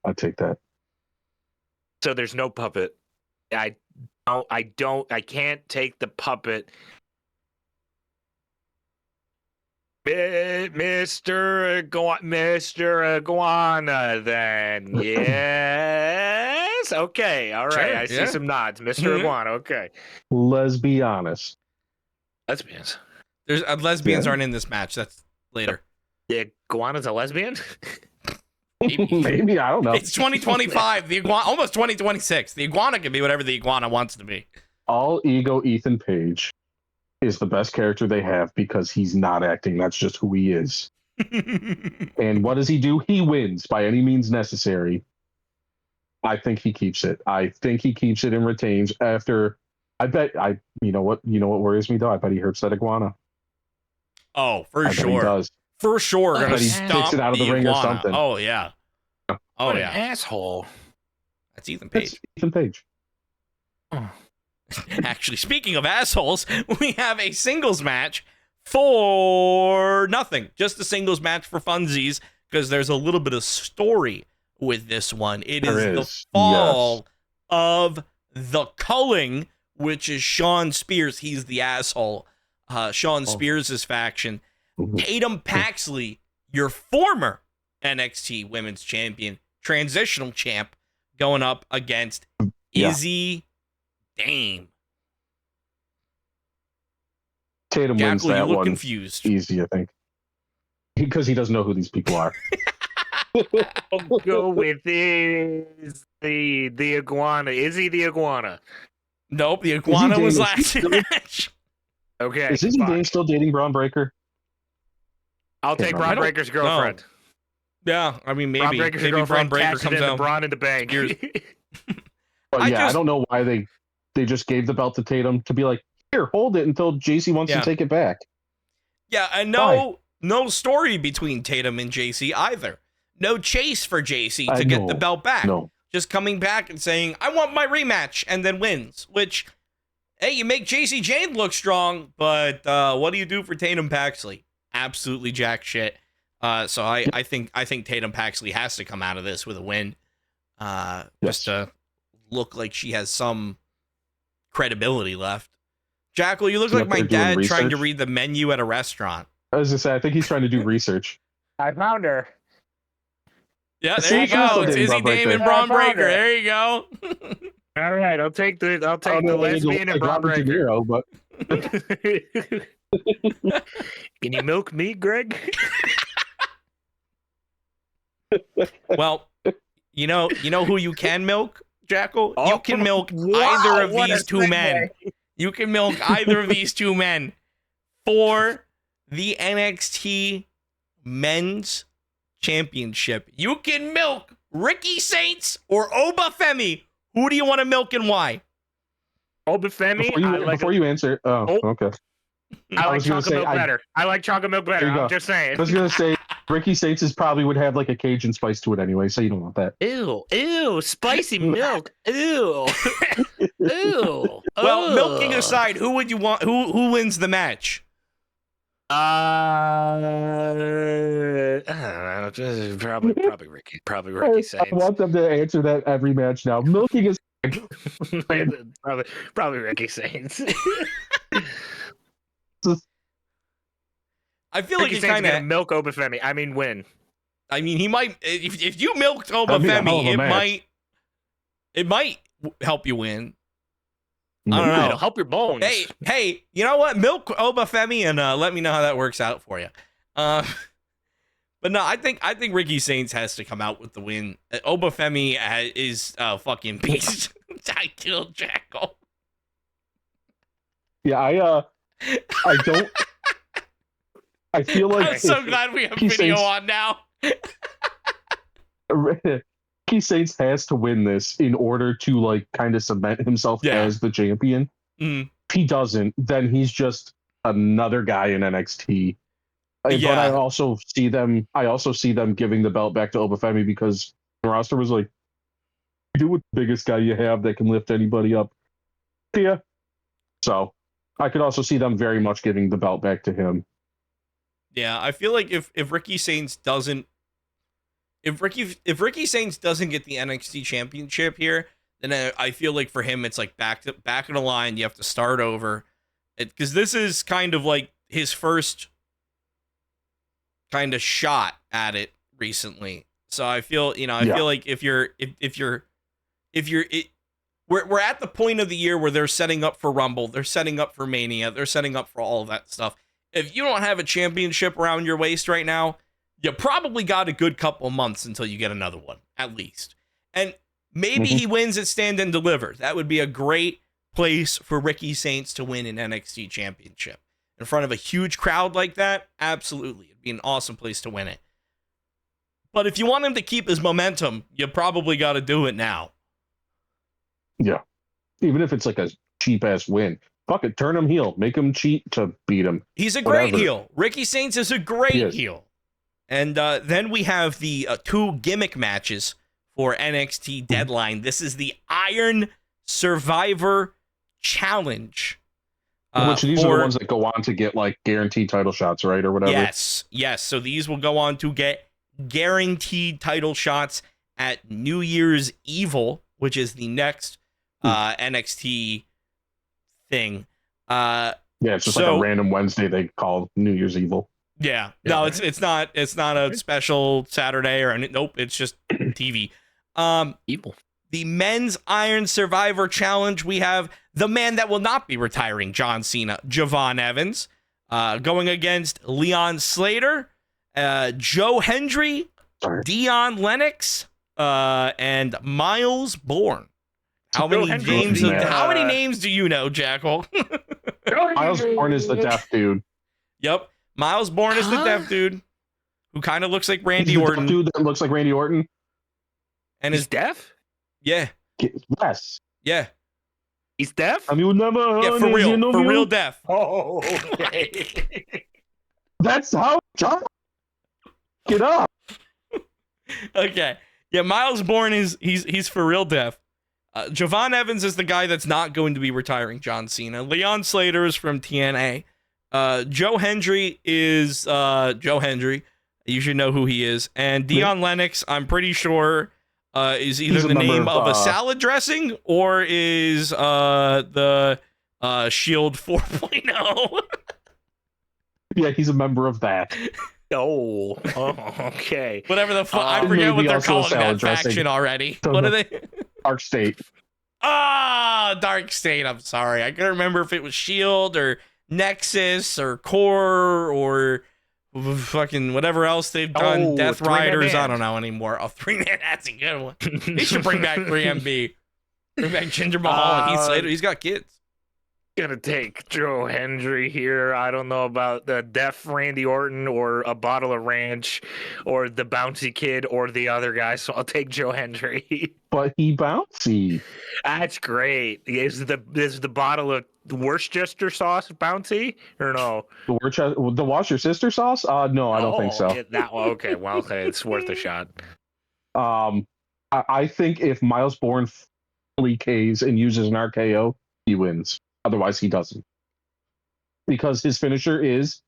I'd take that. So there's no puppet. I can't take the puppet. Mr. Iguana, then. Yes. Okay. All right. Sure, I see some nods. Mr. Iguana. Okay. Let's be honest. Lesbians. There's lesbians aren't in this match. That's later. The iguana's a lesbian? Maybe, I don't know. It's 2025. The iguana, almost 2026. The iguana can be whatever the iguana wants to be. All ego Ethan Page is the best character they have because he's not acting. That's just who he is. And what does he do? He wins by any means necessary. I think he keeps it. I think he keeps it and retains after. You know what worries me though? I bet he hurts that iguana. Oh, for I bet he sure. does. For sure. I Gonna bet he stomp kicks it out of the ring or iguana. something. Oh, yeah. Oh, What yeah. an asshole. That's Ethan That's Page. Ethan Page. Oh. Actually, speaking of assholes, we have a singles match for nothing. Just a singles match for funsies, because there's a little bit of story with this one. It is the fall of the Culling, which is Sean Spears. He's the asshole. Sean Spears' faction. Tatum Paxley your former NXT Women's Champion, transitional champ, going up against Izzy Dame. Tatum wins Jackal, that you look one. confused. Easy, I think. Because he doesn't know who these people are. I'll go with the iguana. Is he the iguana? Nope, the iguana was last match. Okay. Is Izzy Dame still dating Braun Breaker? I'll take Braun Breaker's girlfriend. Yeah, I mean, maybe. Braun Breaker's maybe girlfriend Braun Breaker comes out. Braun in the bank. But I don't know why they just gave the belt to Tatum to be like, here, hold it until JC wants to take it back. Yeah, and no story between Tatum and JC either. No chase for JC to get the belt back. No. Just coming back and saying, I want my rematch, and then wins. Which, hey, you make JC Jane look strong, but what do you do for Tatum Paxley? Absolutely jack shit. So I think Tatum Paxley has to come out of this with a win. Just to look like she has some credibility left. Jackal, you look like my dad trying to read the menu at a restaurant. I was gonna say, I think he's trying to do research. I found her. Yeah, there you go. It's Izzy Dame and Braun Breaker. There you go. All right, I'll take the lesbian and Braun Breaker. Niro, but can you milk me, Greg? Well, you know who you can milk, Jackal? You can milk either of these two men. You can milk either of these two men for the NXT Men's Championship. You can milk Ricky Saints or Oba Femi. Who do you want to milk and why? Oba Femi. Before you answer, okay. I like chocolate milk better. I like chocolate milk better. I'm just saying. I was gonna say Ricky Saints probably would have like a Cajun spice to it anyway, so you don't want that. Ew, spicy milk. Ew. Ew. Well, milking aside, who would you want? Who wins the match? I don't know. Probably Ricky. Probably Ricky Saints. I want them to answer that every match now. Milking is probably Ricky Saints. I feel like Ricky Saints gonna milk Oba Femi. I mean, win. I mean, he might. If you milked Oba Femi, it might help you win. I don't know. It'll help your bones. Hey, you know what? Milk Oba Femi and let me know how that works out for you. But no, I think Ricky Saints has to come out with the win. Oba Femi is a fucking beast. I killed Jackal. Yeah, I don't. I feel like I'm so glad we have video on now. Ricky Saints has to win this in order to like kind of cement himself as the champion. If he doesn't, then he's just another guy in NXT. But I also see them giving the belt back to Oba Femi because the roster was like, do with the biggest guy you have that can lift anybody up. Yeah. So I could also see them very much giving the belt back to him. Yeah, I feel like if Ricky Saints doesn't get the NXT championship here, then I feel like for him it's like back in the line, you have to start over. Because this is kind of like his first kind of shot at it recently. So I feel, I feel like we're at the point of the year where they're setting up for Rumble, they're setting up for Mania, they're setting up for all of that stuff. If you don't have a championship around your waist right now, you probably got a good couple months until you get another one, at least. And maybe he wins at Stand and Deliver. That would be a great place for Ricky Saints to win an NXT championship. In front of a huge crowd like that, absolutely. It'd be an awesome place to win it. But if you want him to keep his momentum, you probably got to do it now. Yeah. Even if it's like a cheap-ass win. Fuck it, turn him heel. Make him cheat to beat him. He's a great heel. Ricky Saints is a great heel. And then we have the two gimmick matches for NXT Deadline. This is the Iron Survivor Challenge. Which these are the ones that go on to get like guaranteed title shots, right? Or whatever. Yes. So these will go on to get guaranteed title shots at New Year's Evil, which is the next NXT thing. It's just like a random Wednesday they call New Year's Evil. Yeah. No, it's not a special Saturday or any, nope, it's just TV. Evil. The men's Iron Survivor Challenge, we have the man that will not be retiring, John Cena, Javon Evans, going against Leon Slater, Joe Hendry, Dion Lennox, and Miles Bourne. How many names do you know, Jackal? Miles Bourne is the deaf dude. Yep. Miles Bourne is the deaf dude who kind of looks like Randy Orton. Dude that looks like Randy Orton. And he's deaf? Yeah. Yes. Yeah. He's deaf? I mean, never. Yeah, for real. For real deaf. Oh, okay. That's how John. Get up. Okay. Yeah, Miles Bourne he's for real deaf. Javon Evans is the guy that's not going to be retiring John Cena. Leon Slater is from TNA. Joe Hendry is Joe Hendry. You should know who he is. And Dion Lennox, I'm pretty sure, is either the name of a salad dressing or is the Shield 4.0. Yeah, he's a member of that. Oh, okay. Whatever the fuck. I forget what they're calling that faction already. What are they? Dark State. Dark State. I'm sorry. I couldn't remember if it was Shield or Nexus or Core or fucking whatever else they've done. Death Riders. I don't know anymore. Oh, 3-man. That's a good one. They should bring back 3MB. Bring back Jinder Mahal and Heath Slater. He's got kids. Gonna take Joe Hendry here. I don't know about the deaf Randy Orton or a bottle of ranch or the bouncy kid or the other guy, so I'll take Joe Hendry. But he bouncy. That's great. Is the bottle of Worcester sauce bouncy or no? The Wash Your Sister sauce? No, I don't think so. That one. Okay, well, okay, it's worth a shot. I think if Miles Bourne fully Ks and uses an RKO, he wins. Otherwise, he doesn't. Because his finisher is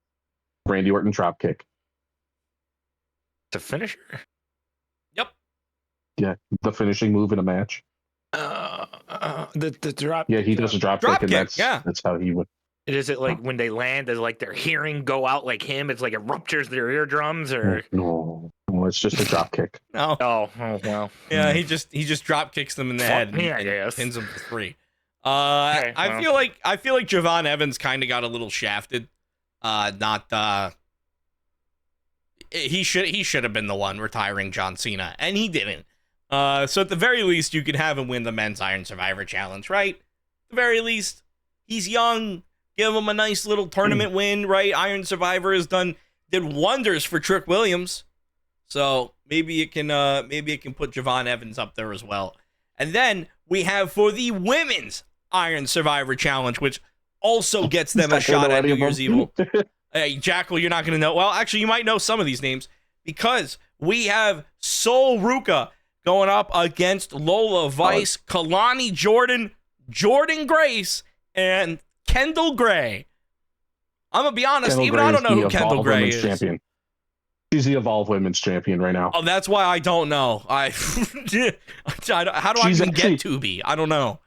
Randy Orton dropkick. The finisher? Yep. Yeah, the finishing move in a match. The drop. Yeah, he does a dropkick, and that's how he would. Is it like when they land, does like their hearing go out like him? It's like it ruptures their eardrums, or no, it's just a dropkick. Oh, well. Yeah, he just drop kicks them in the head and pins them for 3. I feel like Javon Evans kind of got a little shafted. He should have been the one retiring John Cena, and he didn't. So at the very least, you could have him win the men's Iron Survivor Challenge, right? At the very least, he's young. Give him a nice little tournament win, right? Iron Survivor did wonders for Trick Williams, so maybe it can put Javon Evans up there as well. And then we have for the women's Iron Survivor Challenge, which also gets them a shot at New Year's Evil. Hey, Jackal, you're not going to know. Well, actually, you might know some of these names because we have Sol Ruka going up against Lola Vice, Kalani Jordan, Jordan Grace, and Kendall Gray. I'm going to be honest, even I don't know who Kendall Gray is. Champion. She's the Evolve Women's Champion right now. Oh, that's why I don't know. How do I even get Tubi? I don't know.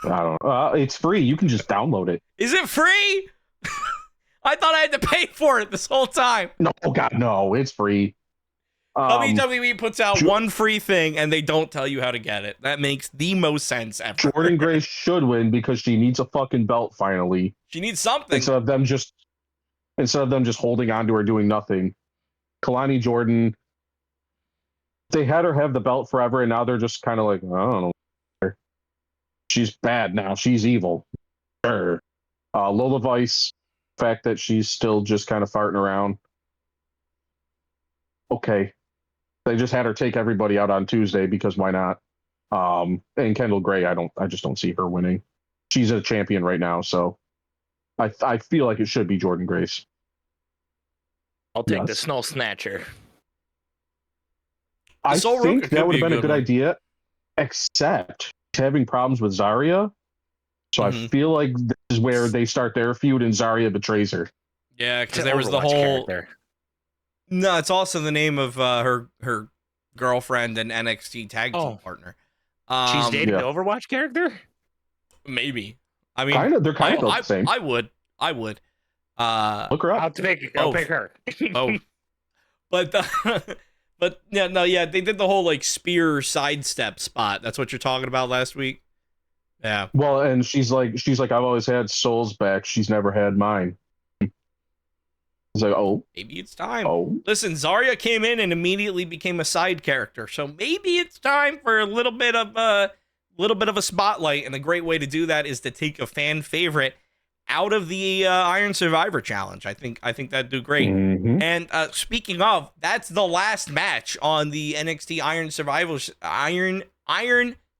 I don't know. It's free. You can just download it. Is it free? I thought I had to pay for it this whole time. No, God, no. It's free. WWE puts out one free thing and they don't tell you how to get it. That makes the most sense ever. Jordan Grace should win because she needs a fucking belt finally. She needs something. Instead of them just holding on to her doing nothing. Kalani Jordan, they had her have the belt forever, and now they're just kind of like, I don't know. She's bad now. She's evil. Sure. Lola Vice, the fact that she's still just kind of farting around. Okay. They just had her take everybody out on Tuesday because why not? And Kendall Gray, I just don't see her winning. She's a champion right now, so I feel like it should be Jordan Grace. I'll take the Snow Snatcher. I think that would have been a good idea, except having problems with Zarya. So I feel like this is where they start their feud and Zarya betrays her. Yeah, because there was the whole... Character. No, it's also the name of her girlfriend and NXT tag team partner. She's dating the Overwatch character? Maybe. I mean, they're kind of the same. I would. Look her up. I'll pick her. Oh, but but yeah, no, yeah, they did the whole like spear sidestep spot. That's what you're talking about last week. Yeah. Well, and she's like, I've always had Soul's back. She's never had mine. It's like, oh, maybe it's time. Oh, listen, Zarya came in and immediately became a side character, so maybe it's time for a little bit of a spotlight. And a great way to do that is to take a fan favorite out of the Iron Survivor Challenge. I think that'd do great. Mm-hmm. And speaking of, that's the last match on the NXT Iron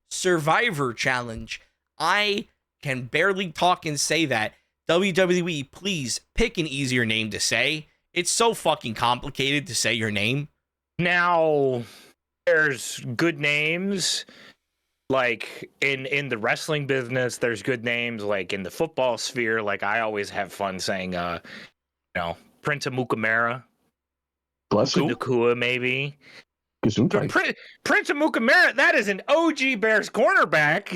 Survivor Challenge. I can barely talk and say that. WWE, please pick an easier name to say. It's so fucking complicated to say your name. Now, there's good names. Like in the wrestling business, there's good names. Like in the football sphere, like I always have fun saying, Prince of Mukamara, Nakua, maybe. Prince of Mukamara, that is an OG Bears cornerback,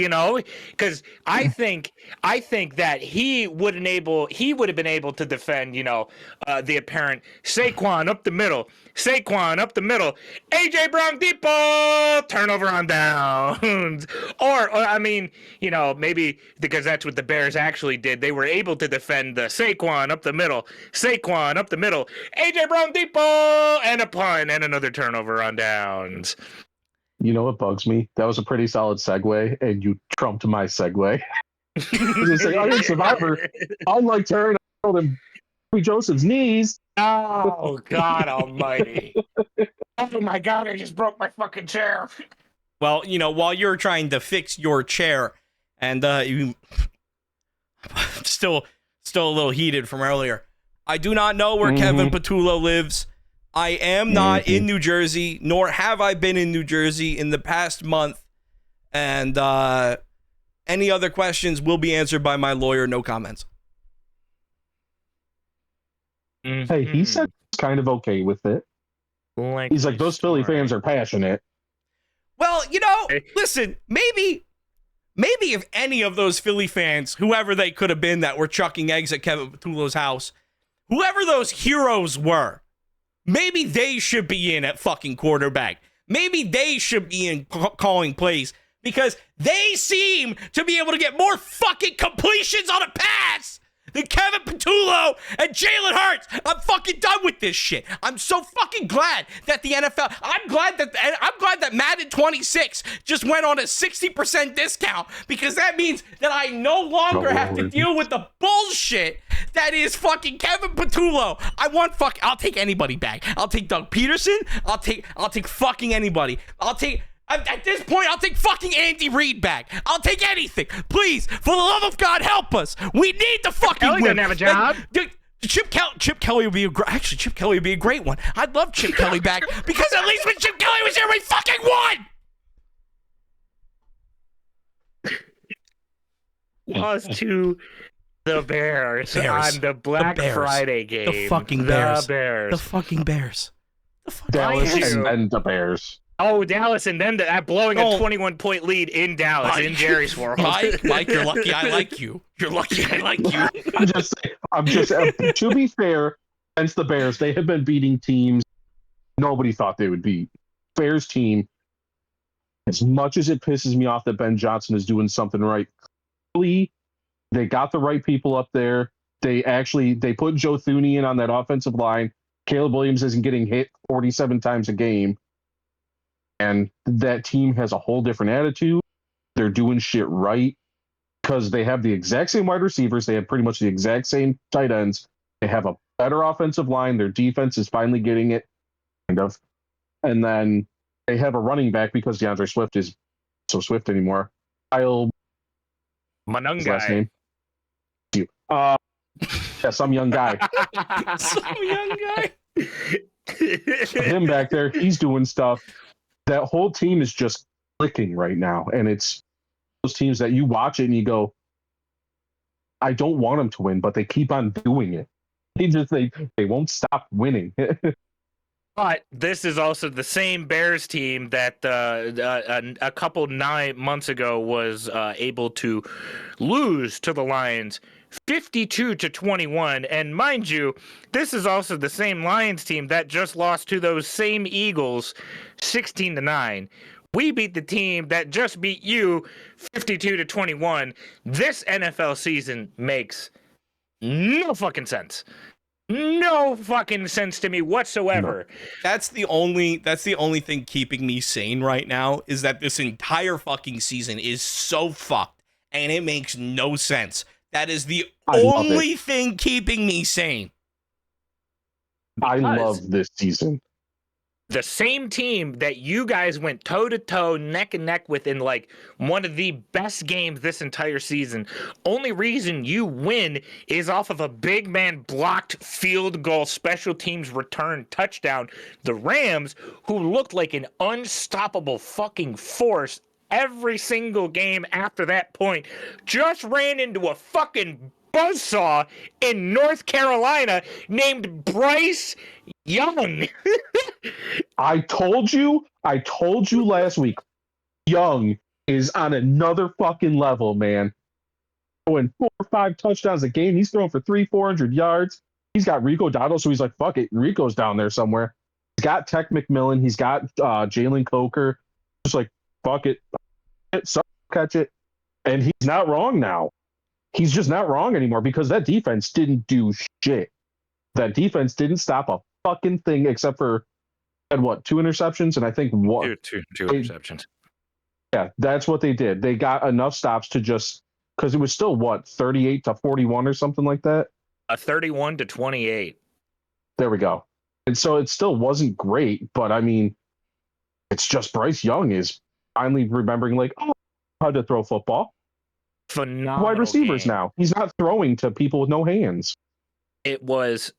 because I think that he would have been able to defend, the apparent Saquon up the middle, AJ Brown Depot, turnover on downs, or I mean, maybe because that's what the Bears actually did. They were able to defend the Saquon up the middle, AJ Brown Depot, and a punt and another turnover on downs. You know what bugs me? That was a pretty solid segue, and you trumped my segue. Just say, Iron Survivor, unlike Turner and Joseph's knees. Oh, God almighty. Oh, my God, I just broke my fucking chair. Well, while you're trying to fix your chair, and you still a little heated from earlier, I do not know where Kevin Patullo lives. I am not in New Jersey, nor have I been in New Jersey in the past month. And any other questions will be answered by my lawyer. No comments. Hey, he said he's kind of okay with it. He's like, those Philly fans are passionate. Well, listen, maybe if any of those Philly fans, whoever they could have been that were chucking eggs at Kevin Patullo's house, whoever those heroes were, maybe they should be in at fucking quarterback. Maybe they should be in calling plays, because they seem to be able to get more fucking completions on a pass than Kevin Patullo and Jalen Hurts. I'm fucking done with this shit. I'm so fucking glad that the NFL, I'm glad that Madden 26 just went on a 60% discount, because that means that I no longer have to deal with the bullshit that is fucking Kevin Patullo. I'll take anybody back. I'll take Doug Peterson. I'll take fucking anybody. At this point, I'll take fucking Andy Reid back. I'll take anything. Please, for the love of God, help us. We need to fucking Kelly win. Doesn't have a job. Chip Kelly would be Chip Kelly would be a great one. I'd love Chip Kelly back, because at least when Chip Kelly was here, we fucking won. Lost to the Bears on the Black Friday game. The fucking Bears. The fucking Bears. Dallas and then the Bears. Oh, Dallas, and then blowing a 21-point lead in Dallas, in Jerry's world. Mike, you're lucky I like you. You're lucky I like you. I'm just to be fair, against the Bears, they have been beating teams nobody thought they would beat. Bears team, as much as it pisses me off that Ben Johnson is doing something right, clearly they got the right people up there. They put Joe Thuney in on that offensive line. Caleb Williams isn't getting hit 47 times a game. And that team has a whole different attitude. They're doing shit right because they have the exact same wide receivers. They have pretty much the exact same tight ends. They have a better offensive line. Their defense is finally getting it, kind of. And then they have a running back because DeAndre Swift is so Swift anymore. Kyle Manungai. Last name. You. Yeah, some young guy. Him back there, he's doing stuff. That whole team is just clicking right now, and it's those teams that you watch it and you go, I don't want them to win, but they keep on doing it. They won't stop winning. But this is also the same Bears team that a couple 9 months ago was able to lose to the Lions 52-21. And mind you, this is also the same Lions team that just lost to those same Eagles 16-9. We beat the team that just beat you 52-21. This NFL season makes no fucking sense. No fucking sense to me whatsoever. No. That's the only thing keeping me sane right now, is that this entire fucking season is so fucked and it makes no sense. That is the only thing keeping me sane. I love this season. The same team that you guys went toe-to-toe, neck and neck with in like one of the best games this entire season. Only reason you win is off of a big man blocked field goal special teams return touchdown. The Rams, who looked like an unstoppable fucking force every single game after that point, just ran into a fucking buzzsaw in North Carolina named Bryce Young. I told you last week, Young is on another fucking level, man. Throwing 4 or 5 touchdowns a game. He's throwing for 300-400 yards. He's got Rico Dotto, so he's like, fuck it. Rico's down there somewhere. He's got Tech McMillan. He's got Jalen Coker. Just like, fuck it. Catch it. And he's not wrong now. He's just not wrong anymore because that defense didn't do shit. That defense didn't stop a fucking thing except for, had what, 2 interceptions? And I think what? Two interceptions. Yeah, that's what they did. They got enough stops to just, because it was still what, 38-41 or something like that? 31-28. There we go. And so it still wasn't great, but I mean, it's just Bryce Young is finally remembering, like, oh, how to throw football. Phenomenal wide receivers game. now. He's not throwing to people with no hands. It was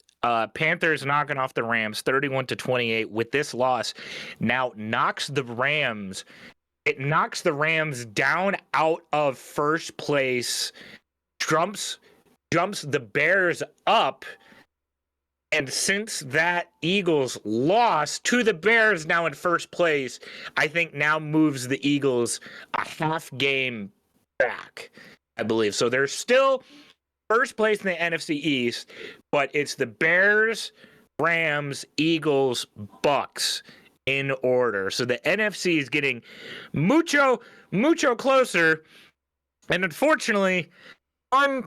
Panthers knocking off the Rams 31-28 with this loss. Now knocks the Rams down out of first place, jumps the Bears up. And since that Eagles loss to the Bears now in first place, I think now moves the Eagles a half game back, I believe. So they're still first place in the NFC East, but it's the Bears, Rams, Eagles, Bucks in order. So the NFC is getting mucho closer. And unfortunately, one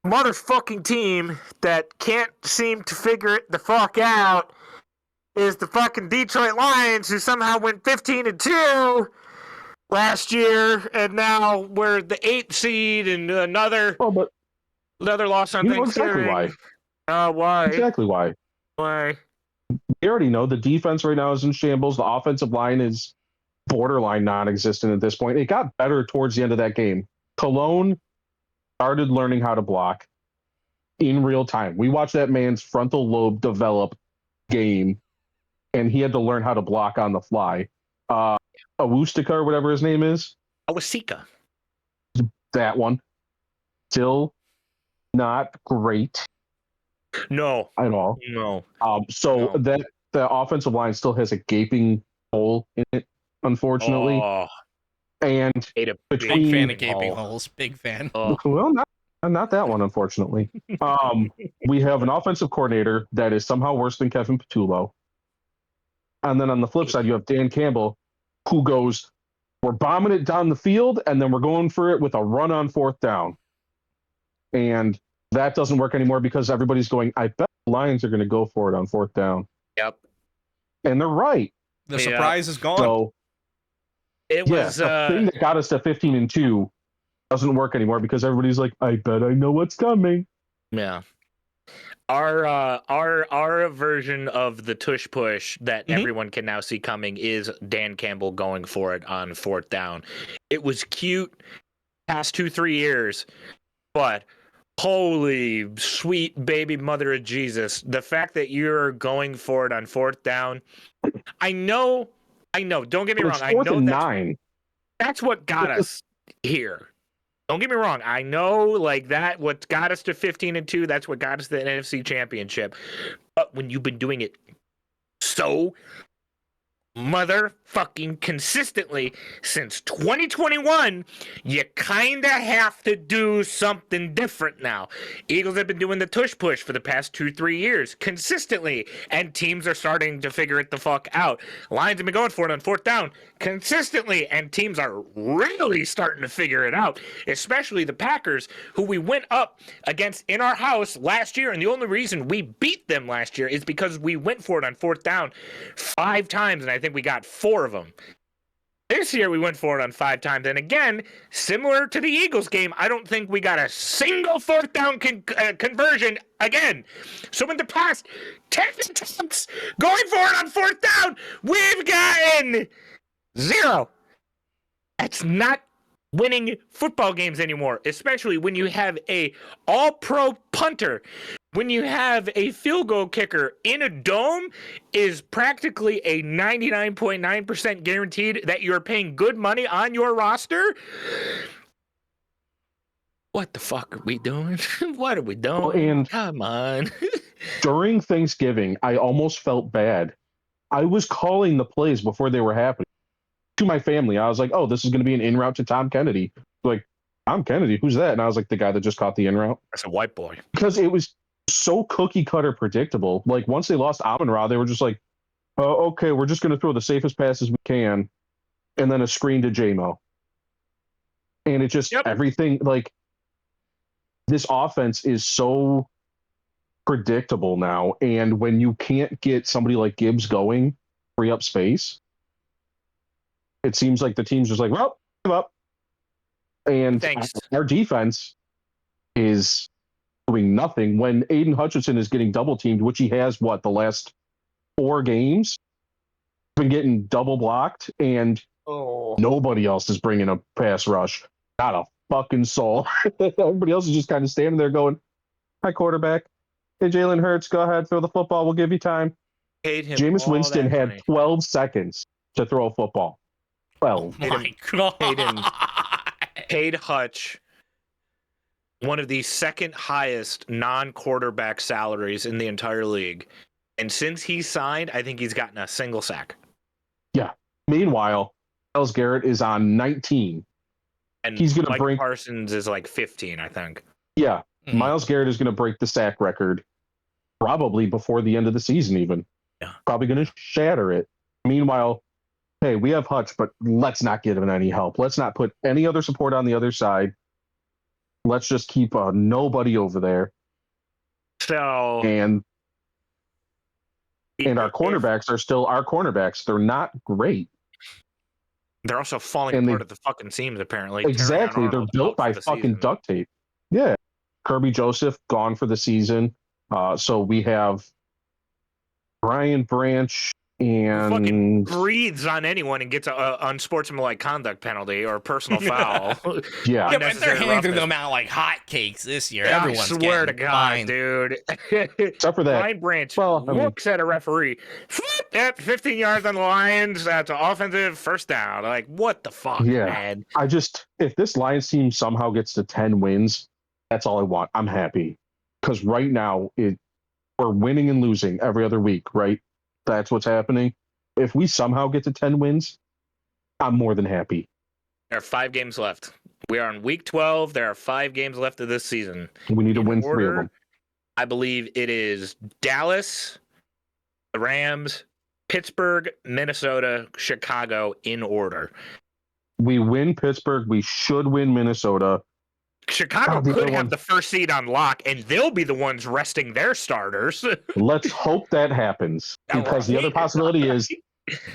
motherfucking team that can't seem to figure it the fuck out is the fucking Detroit Lions, who somehow went 15-2 last year, and now we're the 8th seed and another loss on Thanksgiving. Exactly why. Why? Exactly why. Why? We already know the defense right now is in shambles. The offensive line is borderline non-existent at this point. It got better towards the end of that game. Cologne started learning how to block in real time. We watched that man's frontal lobe develop game, and he had to learn how to block on the fly. Awustika or whatever his name is. Awusika. That one. Still not great. No. At all. No. That the offensive line still has a gaping hole in it, unfortunately. Oh. And big fan of gaping holes. Big fan. Oh. Well, not that one, unfortunately. We have an offensive coordinator that is somehow worse than Kevin Patullo. And then on the flip side, you have Dan Campbell, who goes, we're bombing it down the field, and then we're going for it with a run on 4th down. And that doesn't work anymore because everybody's going, I bet the Lions are going to go for it on 4th down. Yep. And they're right. The surprise is gone. So, it was the thing that got us to 15-2 doesn't work anymore because everybody's like, I bet I know what's coming. Yeah. Our version of the tush push that everyone can now see coming is Dan Campbell going for it on 4th down. It was cute past 2-3 years, but holy sweet baby mother of Jesus, the fact that you're going for it on 4th down, I know, don't get me wrong. I know that's what got us here. Don't get me wrong. I know, like, that what got us to 15-2, that's what got us the NFC Championship. But when you've been doing it so fucking consistently since 2021, you kind of have to do something different now. Eagles have been doing the tush push for the past 2-3 years consistently, and teams are starting to figure it the fuck out. Lions have been going for it on fourth down consistently, and teams are really starting to figure it out, especially the Packers, who we went up against in our house last year, and the only reason we beat them last year is because we went for it on fourth down 5 times, and I think we got 4 of them. This year we went for it on 5 times, and again, similar to the Eagles game, I don't think we got a single fourth down conversion again. So in the past 10 attempts going for it on fourth down, we've gotten 0. That's not winning football games anymore, especially when you have a all-pro punter. When you have a field goal kicker in a dome is practically a 99.9% guaranteed that you're paying good money on your roster. What the fuck are we doing? What are we doing? Well, and come on. During Thanksgiving, I almost felt bad. I was calling the plays before they were happening to my family. I was like, oh, this is going to be an in route to Tom Kennedy. Like, Tom Kennedy, who's that? And I was like, the guy that just caught the in route. That's a white boy. Because it was so cookie cutter predictable. Like, once they lost Amon-Ra, they were just like, oh, okay, we're just going to throw the safest passes we can, and then a screen to J-Mo. And it just, everything, like, this offense is so predictable now. And when you can't get somebody like Gibbs going, free up space, it seems like the team's just like, well, give up. And our defense is doing nothing when Aiden Hutchinson is getting double teamed, which he has, the last 4 games? Been getting double blocked, and nobody else is bringing a pass rush. Not a fucking soul. Everybody else is just kind of standing there going, hi, quarterback. Hey, Jalen Hurts, go ahead, throw the football. We'll give you time. Jameis Winston had 12 seconds to throw a football. 12. Oh my God. Paid Hutch one of the second highest non-quarterback salaries in the entire league. And since he signed, I think he's gotten a single sack. Yeah. Meanwhile, Myles Garrett is on 19. And he's going to Mike break. Parsons is like 15, I think. Yeah. Mm-hmm. Myles Garrett is going to break the sack record probably before the end of the season, even. Yeah. Probably going to shatter it. Meanwhile, hey, we have Hutch, but let's not give him any help. Let's not put any other support on the other side. Let's just keep nobody over there. So and our cornerbacks are still our cornerbacks. They're not great. They're also falling apart at the fucking seams, apparently. Exactly. They're built by fucking duct tape. Yeah. Kirby Joseph gone for the season. So we have Brian Branch and fucking breathes on anyone and gets a unsportsmanlike conduct penalty or personal foul. Yeah, but they're handing them out like hotcakes this year. Yeah, everyone's I swear to God, fined. dude. Except for that, Brian Branch looks at a referee. At 15 yards on the Lions. That's an offensive first down. Like, what the fuck, man? If this Lions team somehow gets to 10 wins, that's all I want. I'm happy because right now we're winning and losing every other week, right? That's what's happening. If we somehow get to 10 wins, I'm more than happy. There are 5 games left. We are on week 12. There are 5 games left of this season. We need to win 3 of them. I believe it is Dallas, the Rams, Pittsburgh, Minnesota, Chicago in order. We win Pittsburgh. We should win Minnesota. Chicago could have the first seed on lock, and they'll be the ones resting their starters. Let's hope that happens, because the other possibility is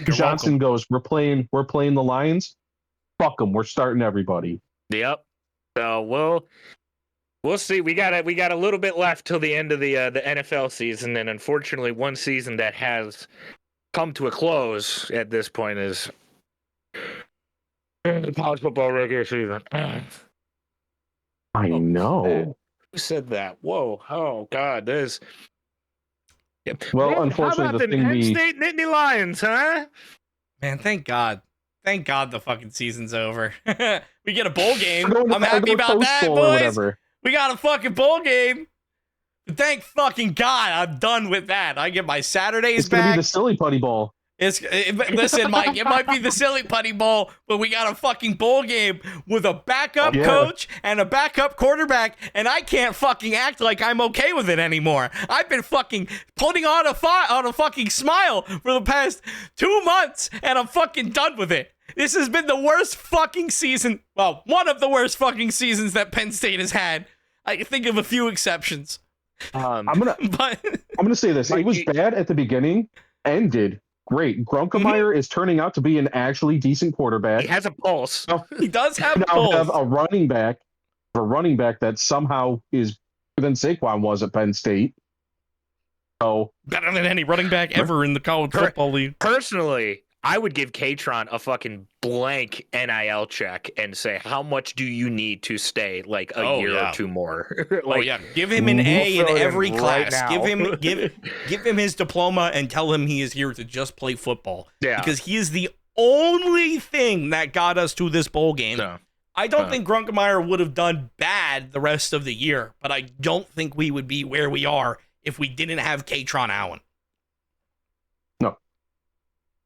Johnson goes, we're playing the Lions. Fuck them. We're starting everybody. Yep. So we'll see. We got a little bit left till the end of the NFL season, and unfortunately, one season that has come to a close at this point is the college football regular season. I know. Who said that? Whoa! Oh God! There's. Well, man, unfortunately, how about the Penn State Nittany Lions, huh? Man, thank God the fucking season's over. We get a bowl game. I'm happy about that, boys. We got a fucking bowl game. Thank fucking God, I'm done with that. I get my Saturdays back. It's gonna be the silly putty bowl. Listen, Mike, it might be the Silly Putty Bowl, but we got a fucking bowl game with a backup coach and a backup quarterback, and I can't fucking act like I'm okay with it anymore. I've been fucking putting on a fucking smile for the past 2 months, and I'm fucking done with it. This has been the worst fucking season. Well, one of the worst fucking seasons that Penn State has had. I can think of a few exceptions. I'm gonna say this. It was bad at the beginning, ended great. Grunkemeyer is turning out to be an actually decent quarterback. He has a pulse. He does have a pulse. Now have a running back that somehow is better than Saquon was at Penn State. So better than any running back ever in the college football league. Personally, I would give Katron a fucking blank NIL check and say, how much do you need to stay like a year or two more? Give him an A in every class. Give him his diploma and tell him he is here to just play football. Yeah. Because he is the only thing that got us to this bowl game. No. I don't think Grunkemeyer would have done bad the rest of the year, but I don't think we would be where we are if we didn't have Katron Allen.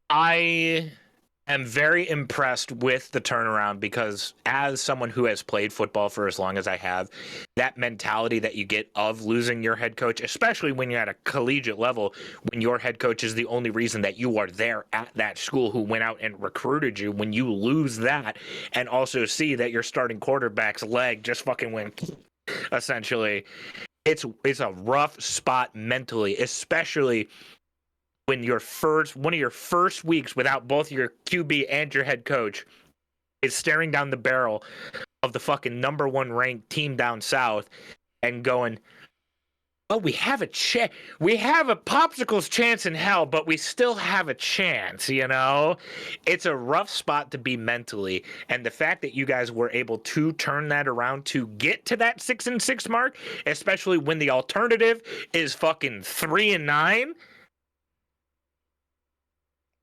I am very impressed with the turnaround because as someone who has played football for as long as I have, that mentality that you get of losing your head coach, especially when you're at a collegiate level, when your head coach is the only reason that you are there at that school who went out and recruited you, when you lose that and also see that your starting quarterback's leg just fucking went, essentially, it's a rough spot mentally, especially when one of your first weeks without both your QB and your head coach is staring down the barrel of the fucking number 1 ranked team down south and going, oh, we have a chance. We have a popsicle's chance in hell, but we still have a chance, you know? It's a rough spot to be mentally. And the fact that you guys were able to turn that around to get to that 6-6 mark, especially when the alternative is fucking 3-9.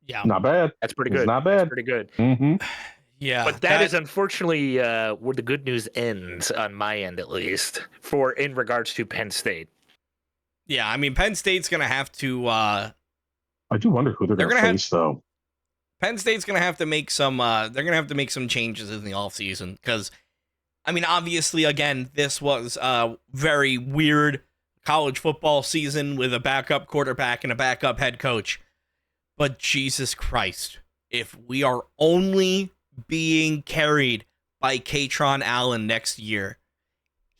Yeah, not bad. That's pretty good. It's not bad. That's pretty good. Mm-hmm. Yeah, but that is unfortunately where the good news ends on my end, at least, in regards to Penn State. Yeah, I mean, Penn State's gonna have to. I do wonder who they're gonna face, though. Penn State's gonna have to make some. They're gonna have to make some changes in the offseason because, I mean, obviously, again, this was a very weird college football season with a backup quarterback and a backup head coach. But Jesus Christ, if we are only being carried by Katron Allen next year,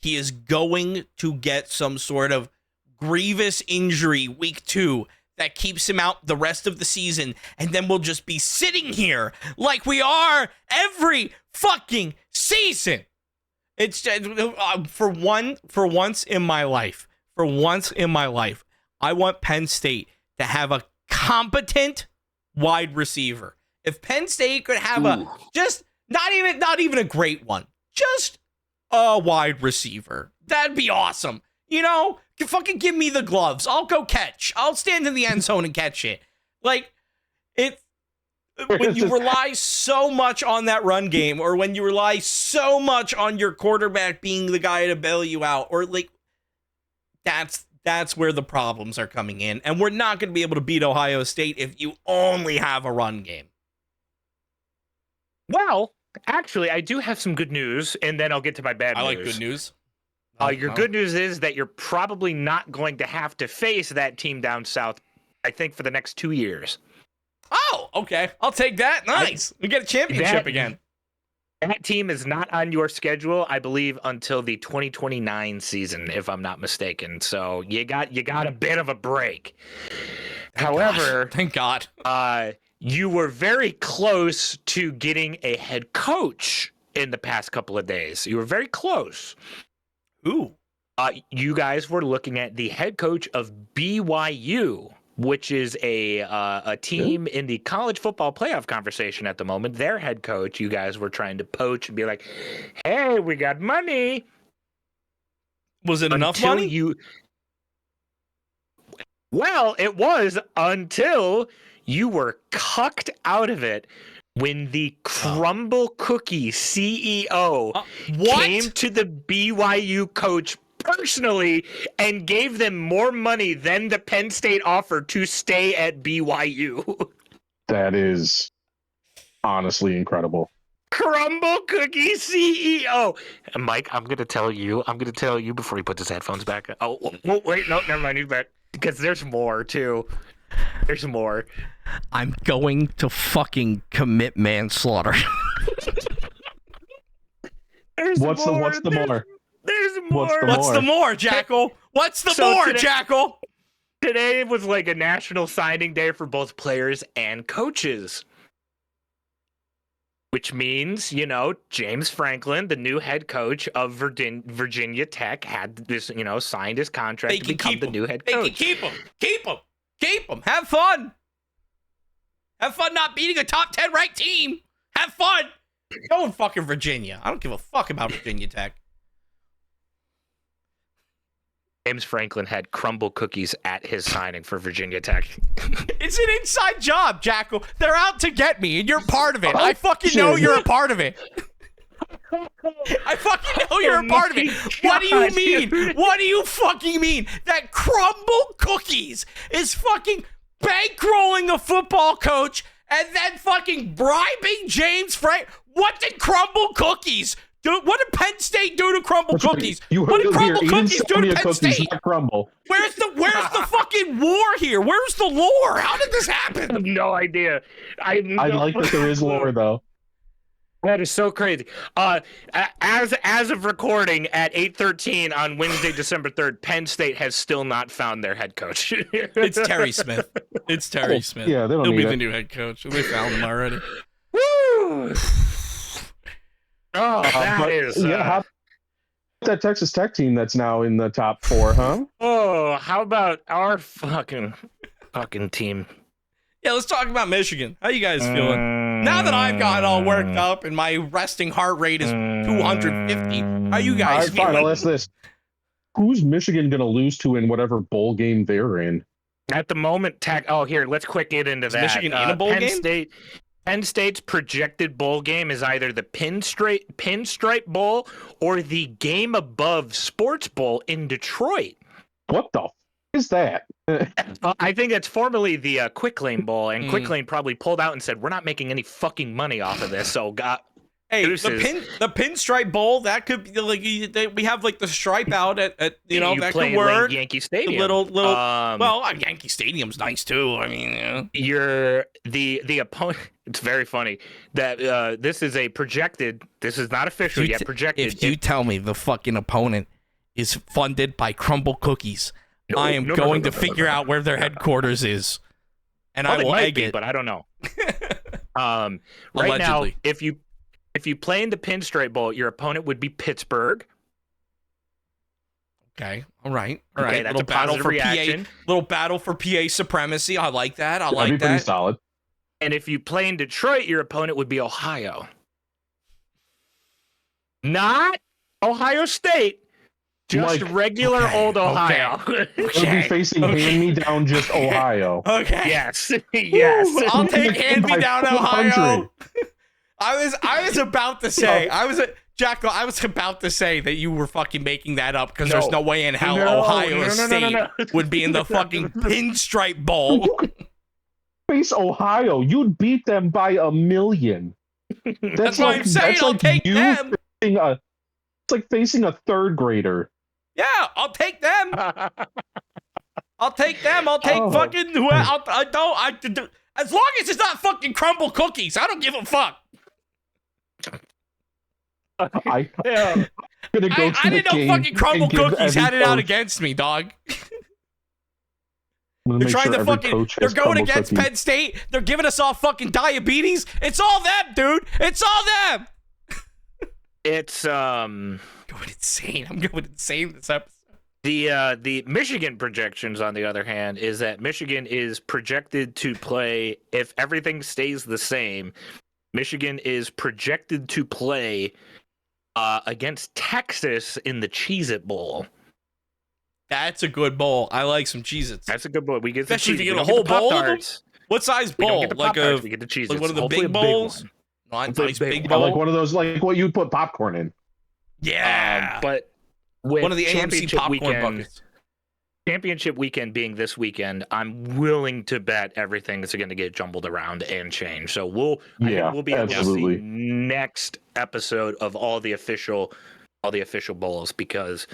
he is going to get some sort of grievous injury week 2 that keeps him out the rest of the season, and then we'll just be sitting here like we are every fucking season. It's for once in my life, I want Penn State to have a competent wide receiver. If Penn State could have just not even a great one, just a wide receiver, that'd be awesome. You know, you fucking give me the gloves. I'll go catch. I'll stand in the end zone and catch it. Like, when you rely so much on that run game, or when you rely so much on your quarterback being the guy to bail you out, or like, that's where the problems are coming in. And we're not going to be able to beat Ohio State if you only have a run game. Well, actually, I do have some good news, and then I'll get to my bad news. I like good news. Your good news is that you're probably not going to have to face that team down south, I think, for the next 2 years. Oh, okay. I'll take that. Nice. We get a championship again. That team is not on your schedule, I believe, until the 2029 season, if I'm not mistaken. So you got a bit of a break. However, thank God. You were very close to getting a head coach in the past couple of days. You were very close. Ooh. You guys were looking at the head coach of BYU, which is a team in the college football playoff conversation at the moment. Their head coach, you guys were trying to poach and be like, hey, we got money. Was it enough money? Well, it was until you were cucked out of it when the Crumble Cookie CEO came to the BYU coach personally and gave them more money than the Penn State offer to stay at BYU. That is honestly incredible. Crumble Cookie CEO. And Mike, I'm gonna tell you before he puts his headphones back. Oh wait, no, never mind, he's back. Because there's more too. There's more. I'm going to fucking commit manslaughter. What's the more? There's more. What's the more, Jackal? What's the more, Jackal? Today was like a national signing day for both players and coaches. Which means, you know, James Franklin, the new head coach of Virginia Tech, had this, you know, signed his contract to become the new head coach. They can keep him. Have fun. Have fun not beating a top 10 ranked team. Have fun. Go in fucking Virginia. I don't give a fuck about Virginia Tech. James Franklin had crumble cookies at his signing for Virginia Tech. It's an inside job, Jackal. They're out to get me, and you're part of it. I fucking know you're a part of it. I fucking know you're a part of it. What do you mean? What do you fucking mean? That Crumble Cookies is fucking bankrolling a football coach and then fucking bribing James Frank? What did Crumble Cookies do? What did Penn State do to Crumble Cookies? What did Crumble Cookies do to Penn State? Crumble. Where's the fucking war here? Where's the lore? How did this happen? I have no idea. I like that there is lore though. That is so crazy. As of recording at 8:13 on Wednesday, December 3rd, Penn State has still not found their head coach. It's Terry Smith. It's Terry Smith. Yeah, they don't He'll need be the it. new head coach. They found him already. Woo! Oh, that is. How that Texas Tech team that's now in the top 4, huh? Oh, how about our fucking team? Yeah, let's talk about Michigan. How you guys feeling? Now that I've got all worked up and my resting heart rate is 250, how you guys feeling? Fine, I'll ask this. Who's Michigan going to lose to in whatever bowl game they're in? At the moment, here, let's quick get into that. Michigan in a bowl game? Penn State's projected bowl game is either the Pinstripe Bowl or the Game Above Sports Bowl in Detroit. What the is that? I think it's formerly the Quick Lane Bowl, and Quick Lane probably pulled out and said, "We're not making any fucking money off of this." So, hey, the Pinstripe Bowl, that could be like we have like the stripe out at that could work. Yankee Stadium, little. Yankee Stadium's nice too. I mean, you're the opponent. It's very funny that this is a projected. This is not official yet. Projected. If you tell me the fucking opponent is funded by Crumble Cookies, I am going to figure out where their headquarters is, and I will egg it. But I don't know. Right now, if you play in the Pinstripe Bowl, your opponent would be Pittsburgh. Okay, all right. Okay, that's a positive reaction. Little battle for PA supremacy. I like that. That'd be pretty solid. And if you play in Detroit, your opponent would be Ohio. Not Ohio State. Just regular old Ohio. Okay. We'll be facing hand-me-down just Ohio. Okay. Yes. Yes. Ooh, I'll take hand-me-down Ohio. I was about to say, Jackal, I was about to say that you were fucking making that up because there's no way in hell Ohio State would be in the fucking Pinstripe Bowl. Face Ohio, you'd beat them by 1,000,000. That's what I'm saying. I'll take them. It's like facing a third grader. Yeah, I'll take them. I'll take fucking who. As long as it's not fucking Crumble Cookies, I don't give a fuck. I didn't know fucking Crumble Cookies had it out against me, dog. They're trying to fucking. They're going against Penn State. They're giving us all fucking diabetes. It's all them, dude. It's all them. It's going insane. I'm going insane this episode. The Michigan projections, on the other hand, is that Michigan is projected to play, if everything stays the same, Michigan is projected to play against Texas in the Cheez-It Bowl. That's a good bowl. I like some Cheez-Its. That's a good bowl. We get especially if you get a whole bowl of them. What size bowl? We get the Cheez-Its. Like one of the big bowls. Nice big bowl. Like one of those, like what you'd put popcorn in. Yeah. But with one of the AMC popcorn buckets. championship weekend being this weekend, I'm willing to bet everything is going to get jumbled around and change. So I think we'll be able to see next episode of all the official bowls because,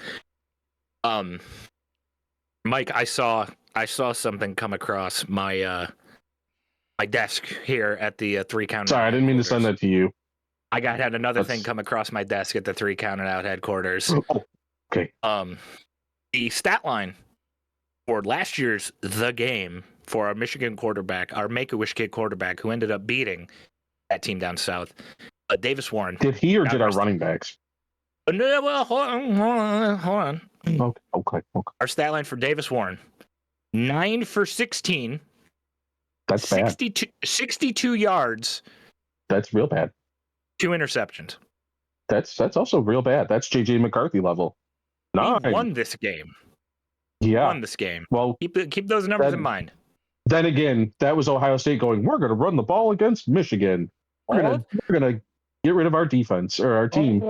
Mike, I saw something come across my my desk here at the 3 Count. Sorry, I didn't mean to send that to you. I had another thing come across my desk at the 3 Count Out headquarters. Oh, okay. The stat line for last year's The Game for our Michigan quarterback, our Make-A-Wish kid quarterback, who ended up beating that team down south, Davis Warren. Did he or did our running backs? No, well, hold on. Okay. Our stat line for Davis Warren, 9 for 16. That's 62 yards. That's real bad. 2 interceptions. That's also real bad. That's JJ McCarthy level. He won this game. Yeah. Won this game. Well, keep those numbers in mind. Then again, that was Ohio State going, we're going to run the ball against Michigan. We're going to get rid of our defense or our team.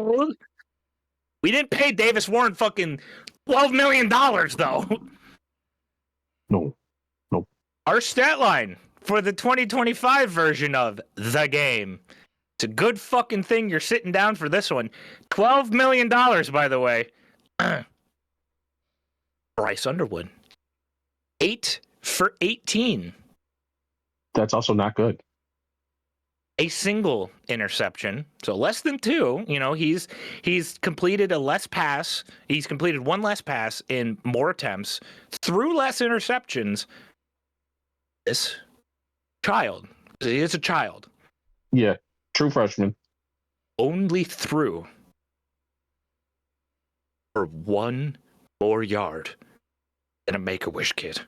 We didn't pay Davis Warren fucking $12 million, though. No. Our stat line for the 2025 version of The Game. It's a good fucking thing you're sitting down for this one. $12 million, by the way. Bryce Underwood. 8 for 18. That's also not good. A single interception, so less than 2. You know, he's completed a less pass. He's completed 1 less pass in more attempts, threw less interceptions. This child, he is a child. Yeah, true freshman. Only threw for 1 more yard than a Make-A-Wish kid.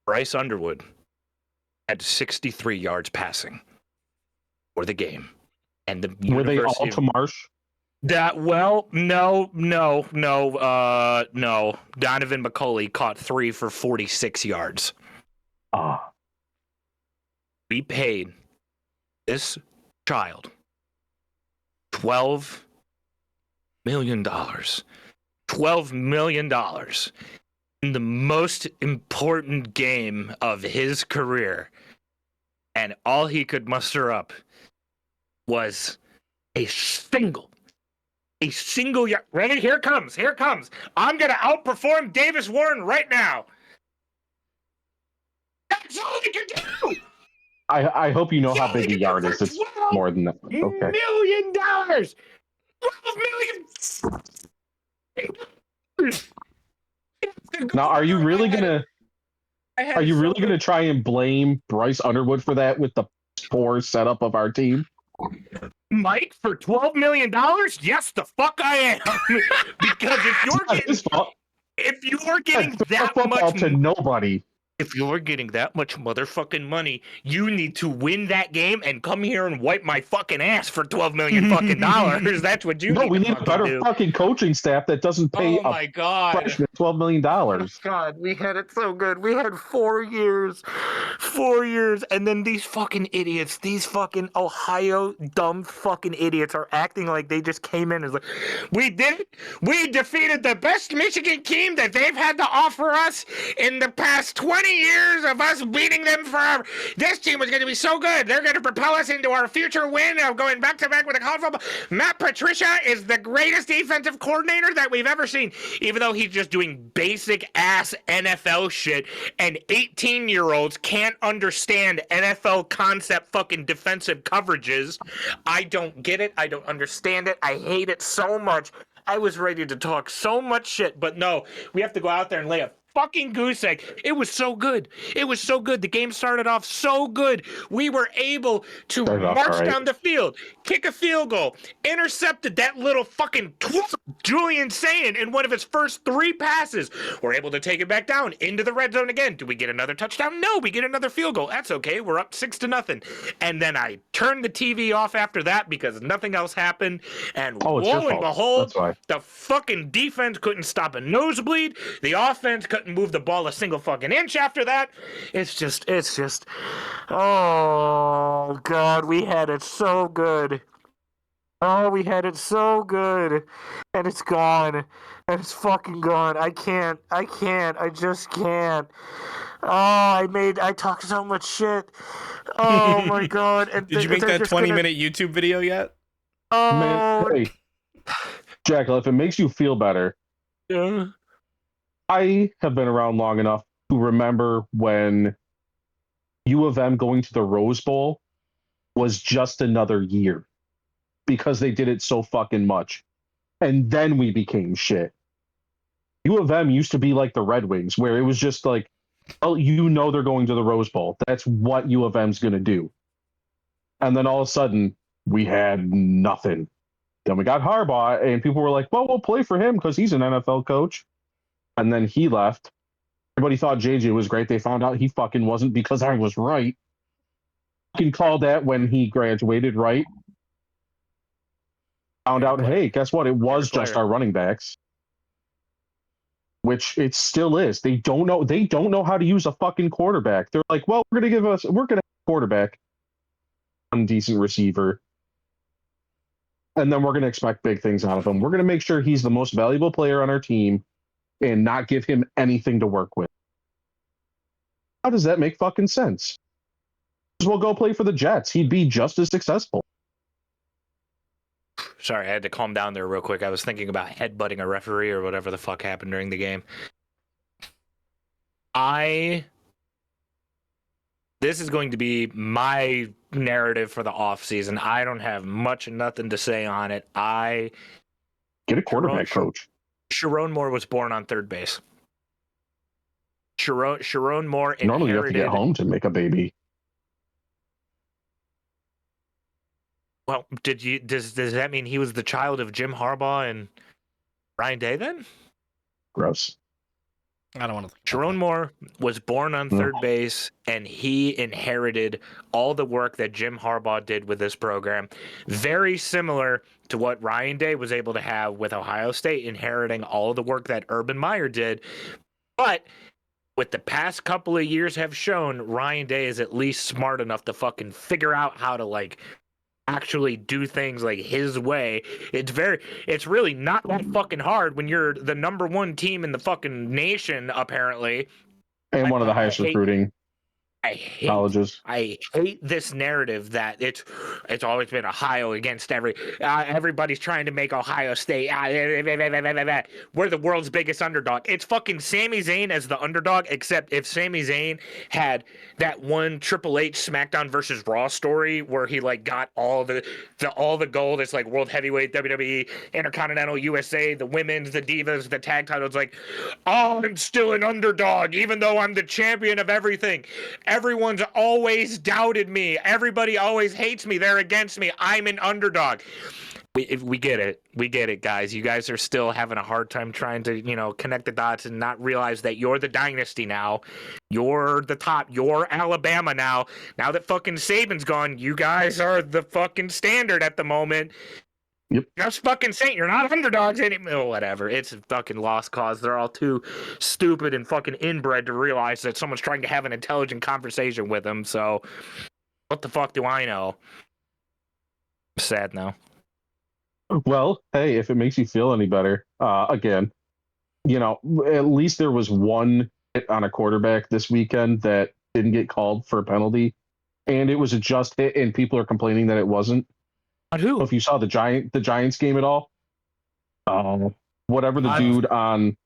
Bryce Underwood had 63 yards passing for the game. And the Were they all to Marsh? No. Donovan McCulley caught 3 for 46 yards. We paid this child $12 million. $12 million in the most important game of his career. And all he could muster up was a single yard. Ready? Here comes. I'm going to outperform Davis Warren right now. That's all he can do. I hope you know how big a yard is. It's more than that. Okay. $12 million. $12 million. Now, are you really gonna try and blame Bryce Underwood for that with the poor setup of our team? Mike, for $12 million? Yes, the fuck I am. Because if you're getting that much to nobody. If you're getting that much motherfucking money, you need to win that game and come here and wipe my fucking ass for $12 million fucking dollars. That's what you need. No, we need a better fucking coaching staff that doesn't pay a freshman $12 million. Oh God, we had it so good. We had 4 years, and then these fucking idiots, these fucking Ohio dumb fucking idiots are acting like they just came in as like, we did it. We defeated the best Michigan team that they've had to offer us in the past 20 years of us beating them forever. This team was going to be so good. They're going to propel us into our future win of going back-to-back with the college football. Matt Patricia is the greatest defensive coordinator that we've ever seen, even though he's just doing basic-ass NFL shit, and 18-year-olds can't understand NFL concept fucking defensive coverages. I don't get it. I don't understand it. I hate it so much. I was ready to talk so much shit, but no, we have to go out there and lay a fucking goose egg. It was so good. The game started off so good. We were able to march down the field, kick a field goal, intercepted that little fucking Julian Sayin in one of his first 3 passes. We're able to take it back down into the red zone again. Do we get another touchdown? No, we get another field goal. That's okay. We're up 6-0. And then I turned the TV off after that because nothing else happened. And lo and behold, the fucking defense couldn't stop a nosebleed. The offense couldn't move the ball a single fucking inch after that. It's just, oh God, we had it so good. Oh, we had it so good, and it's gone, and it's fucking gone. I just can't. Oh, I talk so much shit. Oh my god. And Did you make that 20-minute YouTube video yet? Oh. Man, hey, Jackal, if it makes you feel better, yeah. I have been around long enough to remember when U of M going to the Rose Bowl was just another year because they did it so fucking much. And then we became shit. U of M used to be like the Red Wings, where it was just like, oh, they're going to the Rose Bowl. That's what U of M's going to do. And then all of a sudden, we had nothing. Then we got Harbaugh, and people were like, well, we'll play for him because he's an NFL coach. And then he left. Everybody thought JJ was great. They found out he fucking wasn't because I was right. You can call that when he graduated, right? Found out, hey, guess what? It was just our running backs. Which it still is. They don't know how to use a fucking quarterback. They're like, well, we're gonna have a quarterback, one decent receiver, and then we're gonna expect big things out of him. We're gonna make sure he's the most valuable player on our team and not give him anything to work with. How does that make fucking sense? As well go play for the Jets. He'd be just as successful. Sorry, I had to calm down there real quick. I was thinking about headbutting a referee or whatever the fuck happened during the game. This is going to be my narrative for the offseason. I don't have nothing to say on it. Get a quarterback coach. Sharon Moore was born on third base. Sharon Moore inherited... Normally you have to get home to make a baby. Well, does that mean he was the child of Jim Harbaugh and Ryan Day then? Gross. I don't want to think Sharon Moore was born on third base, and he inherited all the work that Jim Harbaugh did with this program. Very similar to what Ryan Day was able to have with Ohio State, inheriting all of the work that Urban Meyer did. But what the past couple of years have shown, Ryan Day is at least smart enough to fucking figure out how to, like, actually do things like his way. It's really not that fucking hard when you're the number one team in the fucking nation, apparently. And one of the highest recruiting colleges. I hate this narrative that it's always been Ohio against everybody's trying to make Ohio State. We're the world's biggest underdog. It's fucking Sami Zayn as the underdog, except if Sami Zayn had that one Triple H SmackDown versus Raw story where he like got all the gold. It's like World Heavyweight, WWE, Intercontinental, USA, the women's, the divas, the tag titles. Like, oh, I'm still an underdog, even though I'm the champion of everything. Everyone's always doubted me. Everybody always hates me. They're against me. I'm an underdog. We get it. We get it, guys. You guys are still having a hard time trying to, connect the dots and not realize that you're the dynasty now. You're the top. You're Alabama now. Now that fucking Saban's gone, you guys are the fucking standard at the moment. Yep. Just fucking saying, you're not underdogs anymore. Whatever. It's a fucking lost cause. They're all too stupid and fucking inbred to realize that someone's trying to have an intelligent conversation with them. So, what the fuck do I know? I'm sad now. Well, hey, if it makes you feel any better, again, at least there was one hit on a quarterback this weekend that didn't get called for a penalty, and it was a just hit, and people are complaining that it wasn't. On who? If you saw the Giants game at all, whatever the dude on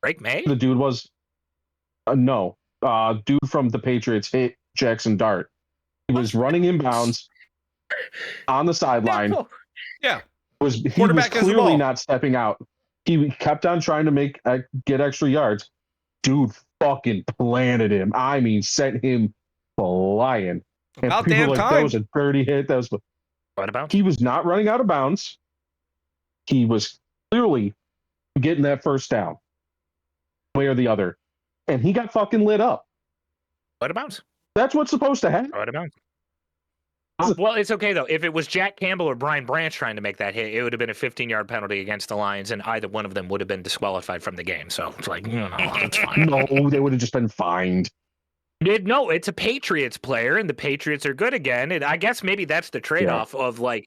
Drake May, the dude was, no, dude from the Patriots hit Jackson Dart. He was running inbounds on the sideline. Yeah, he was clearly not stepping out. He kept on trying to get extra yards. Dude fucking planted him. I mean, sent him flying. About damn time. That was a dirty hit. That was. What about? He was not running out of bounds. He was clearly getting that first down, way or the other, and he got fucking lit up. What about? That's what's supposed to happen. What about? Well, it's okay though. If it was Jack Campbell or Brian Branch trying to make that hit, it would have been a 15-yard penalty against the Lions, and either one of them would have been disqualified from the game. So it's like, it's fine. No, they would have just been fined. No, it's a Patriots player, and the Patriots are good again. And I guess maybe that's the trade-off of, like,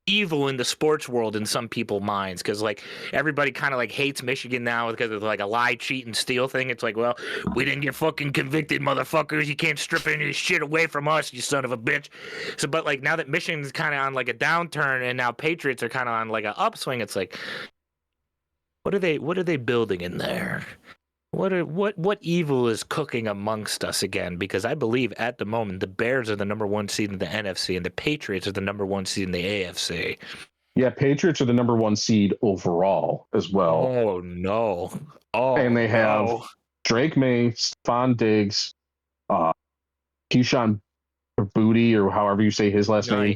evil in the sports world in some people's minds, because like everybody kind of like hates Michigan now because of like a lie, cheat, and steal thing. It's like, well, we didn't get fucking convicted, motherfuckers. You can't strip any of this shit away from us, you son of a bitch. So, but like now that Michigan's kind of on like a downturn and now Patriots are kind of on like an upswing, it's like, what are they building in there? What evil is cooking amongst us again? Because I believe at the moment the Bears are the number 1 seed in the NFC and the Patriots are the number 1 seed in the AFC. Yeah, Patriots are the number 1 seed overall as well. Oh no! Oh, and they have Drake May, Stephon Diggs, Keyshawn Booty, or however you say his last name.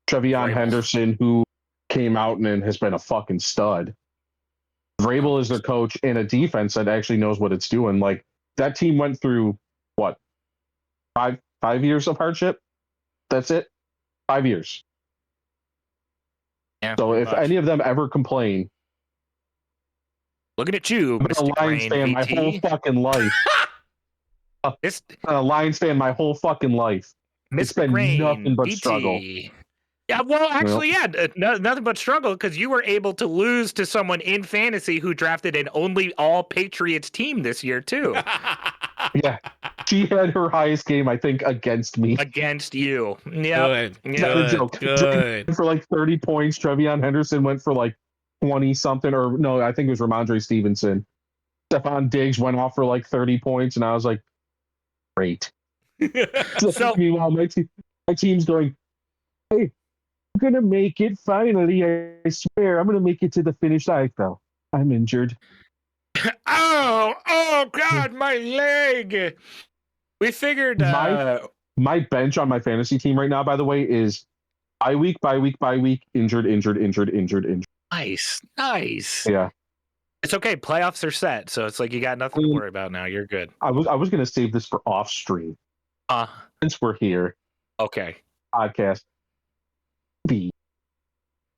Trevion Henderson, who came out and has been a fucking stud. Vrabel is their coach, and a defense that actually knows what it's doing. Like, that team went through what, five years of hardship? That's it. 5 years. Yeah, so if any of them ever complain, looking at you, I've been a Lions fan my whole fucking life. A Lions fan my whole fucking life. It's been nothing but struggle. Yeah, well, actually, nothing but struggle, because you were able to lose to someone in fantasy who drafted an only all Patriots team this year, too. Yeah. She had her highest game, I think, against me. Against you. Yeah. Good. For like 30 points. Trevion Henderson went for like 20 something, or no, I think it was Ramondre Stevenson. Stephon Diggs went off for like 30 points, and I was like, great. So meanwhile, my team's going, hey, I'm going to make it finally. I swear, I'm going to make it to the finish. I fell. I'm injured. Oh, God, my leg. We figured my bench on my fantasy team right now, by the way, is bye week, injured. Nice. Yeah. It's okay. Playoffs are set, so it's like you got nothing to worry about now. You're good. I was going to save this for off stream. Since we're here. Okay. Podcast.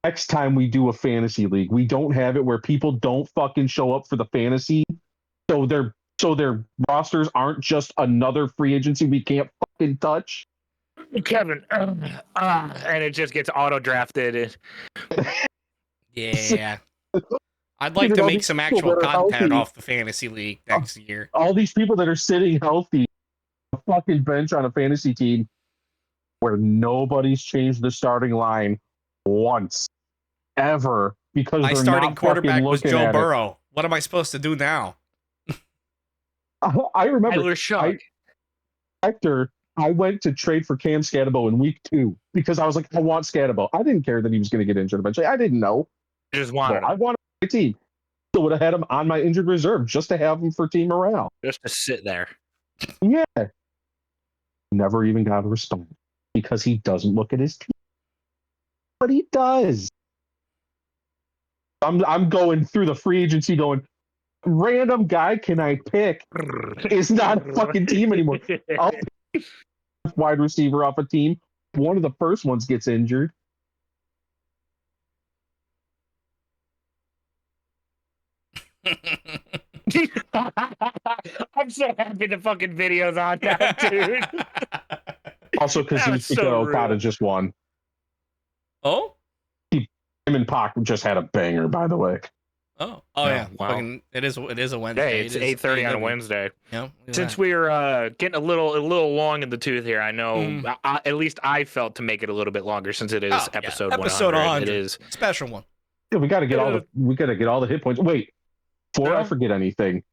Next time we do a fantasy league, we don't have it where people don't fucking show up for the fantasy. So their rosters aren't just another free agency we can't fucking touch. Kevin, and it just gets auto drafted. Yeah. I'd like to make some actual content off the fantasy league next year. All these people that are sitting healthy, a fucking bench on a fantasy team where nobody's changed the starting line once, ever, because my they're starting not quarterback was Joe Burrow. It. What am I supposed to do now? I remember. I was shocked. After I went to trade for Cam Scatabo in week 2 because I was like, I want Scatabo. I didn't care that he was going to get injured eventually. I didn't know. You just wanted him. I wanted my team. So would have had him on my injured reserve just to have him for team morale. Just to sit there. Yeah. Never even got a response because he doesn't look at his team. But he does. I'm going through the free agency going, random guy can I pick is not a fucking team anymore. I'll pick wide receiver off a team. One of the first ones gets injured. I'm so happy the fucking video's on now, dude. Also, because Okada just won. Oh? Him and Pac just had a banger, by the way. Oh yeah. Wow. Fucking, it is a Wednesday. Hey, it's 8:30 on a Wednesday. Yeah. Since we're getting a little long in the tooth here, I know at least I felt to make it a little bit longer since it is episode 100. It is special one. Yeah, we got to get all the hit points. Wait, before I forget anything,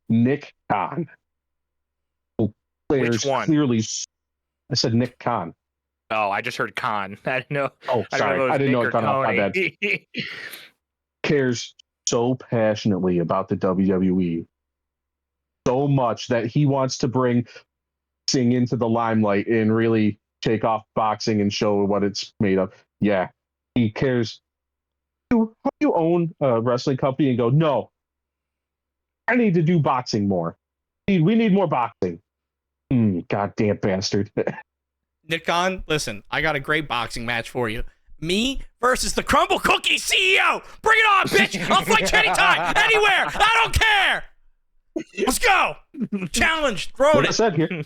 Nick Khan. Which one? Clearly, I said Nick Khan. Oh, I just heard Khan. I didn't know. Oh, sorry, I didn't know it cut off. My bad. Cares so passionately about the WWE so much that he wants to bring boxing into the limelight and really take off boxing and show what it's made of. Yeah, he cares. How do you own a wrestling company and go, no, I need to do boxing more. We need more boxing. Goddamn bastard. Nick Khan, listen, I got a great boxing match for you. Me versus the Crumble Cookie CEO. Bring it on, bitch. I'll fight you anytime, anywhere. I don't care. Let's go. Challenge. Throw it. I said here.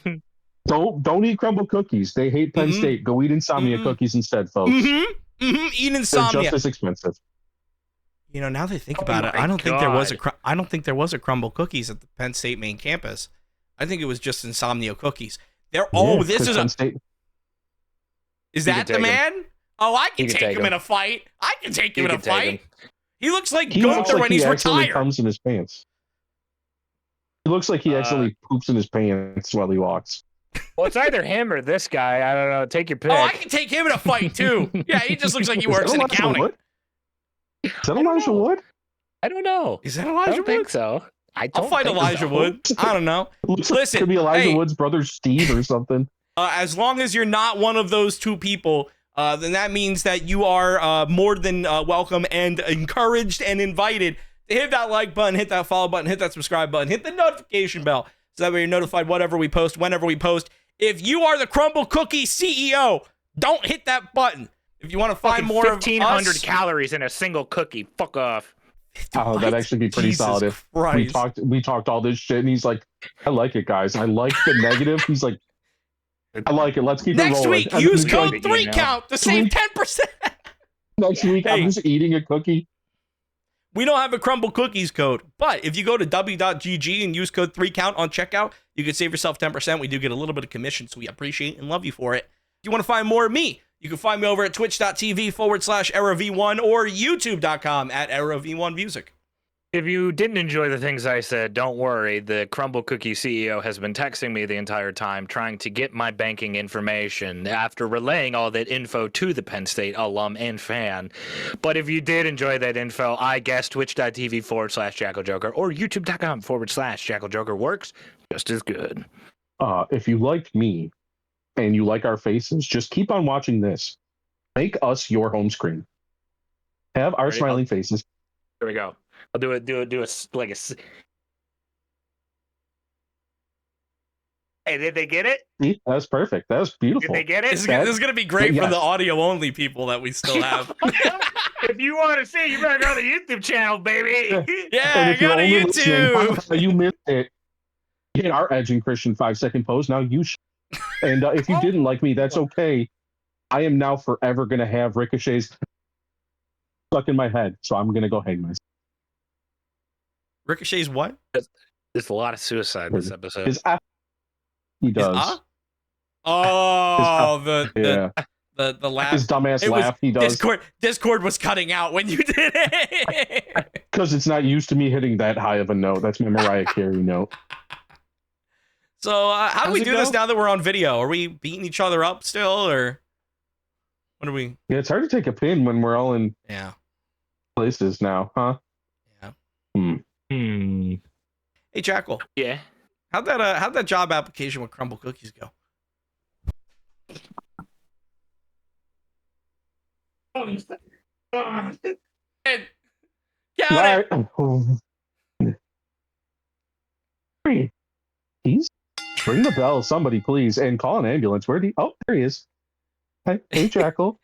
Don't eat crumble cookies. They hate Penn State. Go eat Insomnia cookies instead, folks. Eat Insomnia. They're just as expensive. You know, now they think about it, I don't think there was a crumble cookies at the Penn State main campus. I think it was just Insomnia cookies. This is Penn State. Is that the man? Oh, I can take him in a fight. I can take him in a fight. He looks like Gunther when he's retired. Comes in his pants. He looks like he actually poops in his pants while he walks. Well, it's either him or this guy. I don't know. Take your pick. Oh, I can take him in a fight too. Yeah, he just looks like he works in accounting. Is that Elijah Wood? I don't know. Is that Elijah Wood? I don't think so. I'll fight Elijah Wood. I don't know. Listen, could be Elijah Wood's brother Steve or something. As long as you're not one of those two people, then that means that you are more than welcome and encouraged and invited to hit that like button, hit that follow button, hit that subscribe button, hit the notification bell so that way you're notified whatever we post, whenever we post. If you are the Crumble Cookie CEO, don't hit that button. If you want to find more of 1,500 calories in a single cookie, fuck off. Oh, that'd actually be pretty solid. If we talked all this shit, and he's like, "I like it, guys. I like the negative." He's like, "I like it. Let's keep it rolling." Next week, use code 3COUNT to save 10%. Next week, I'm just eating a cookie. We don't have a Crumble Cookies code, but if you go to w.gg and use code 3COUNT on checkout, you can save yourself 10%. We do get a little bit of commission, so we appreciate and love you for it. If you want to find more of me, you can find me over at twitch.tv/ErrorV1 or youtube.com/ErrorV1Music. If you didn't enjoy the things I said, don't worry. The Crumble Cookie CEO has been texting me the entire time, trying to get my banking information after relaying all that info to the Penn State alum and fan. But if you did enjoy that info, I guess twitch.tv/JackalJoker or youtube.com/JackalJoker works just as good. If you liked me and you like our faces, just keep on watching this. Make us your home screen. Have our smiling faces. Here we go. I'll do a like a. Hey, did they get it? See, that's perfect. That was beautiful. Did they get it? This is going to be great for the audio only people that we still have. If you want to see, you better go to the YouTube channel, baby. Yeah, go to YouTube. You missed it. Hit our Edge and Christian 5-second pose. Now you should. And if you didn't like me, that's okay. I am now forever going to have ricochets stuck in my head, so I'm going to go hang myself. Ricochet's what? There's a lot of suicide this episode. He does. Oh, the laugh. His dumbass laugh. He does. Discord was cutting out when you did it. Because it's not used to me hitting that high of a note. That's my Mariah Carey note. So how do we do this now that we're on video? Are we beating each other up still, or what are we? Yeah, it's hard to take a pin when we're all in places now, huh? Yeah. Hey, Jackal. Yeah. How'd that job application with Crumble Cookies go? Count it. Please ring the bell, somebody, please, and call an ambulance. Where do you? Oh, there he is. Hey, Jackal.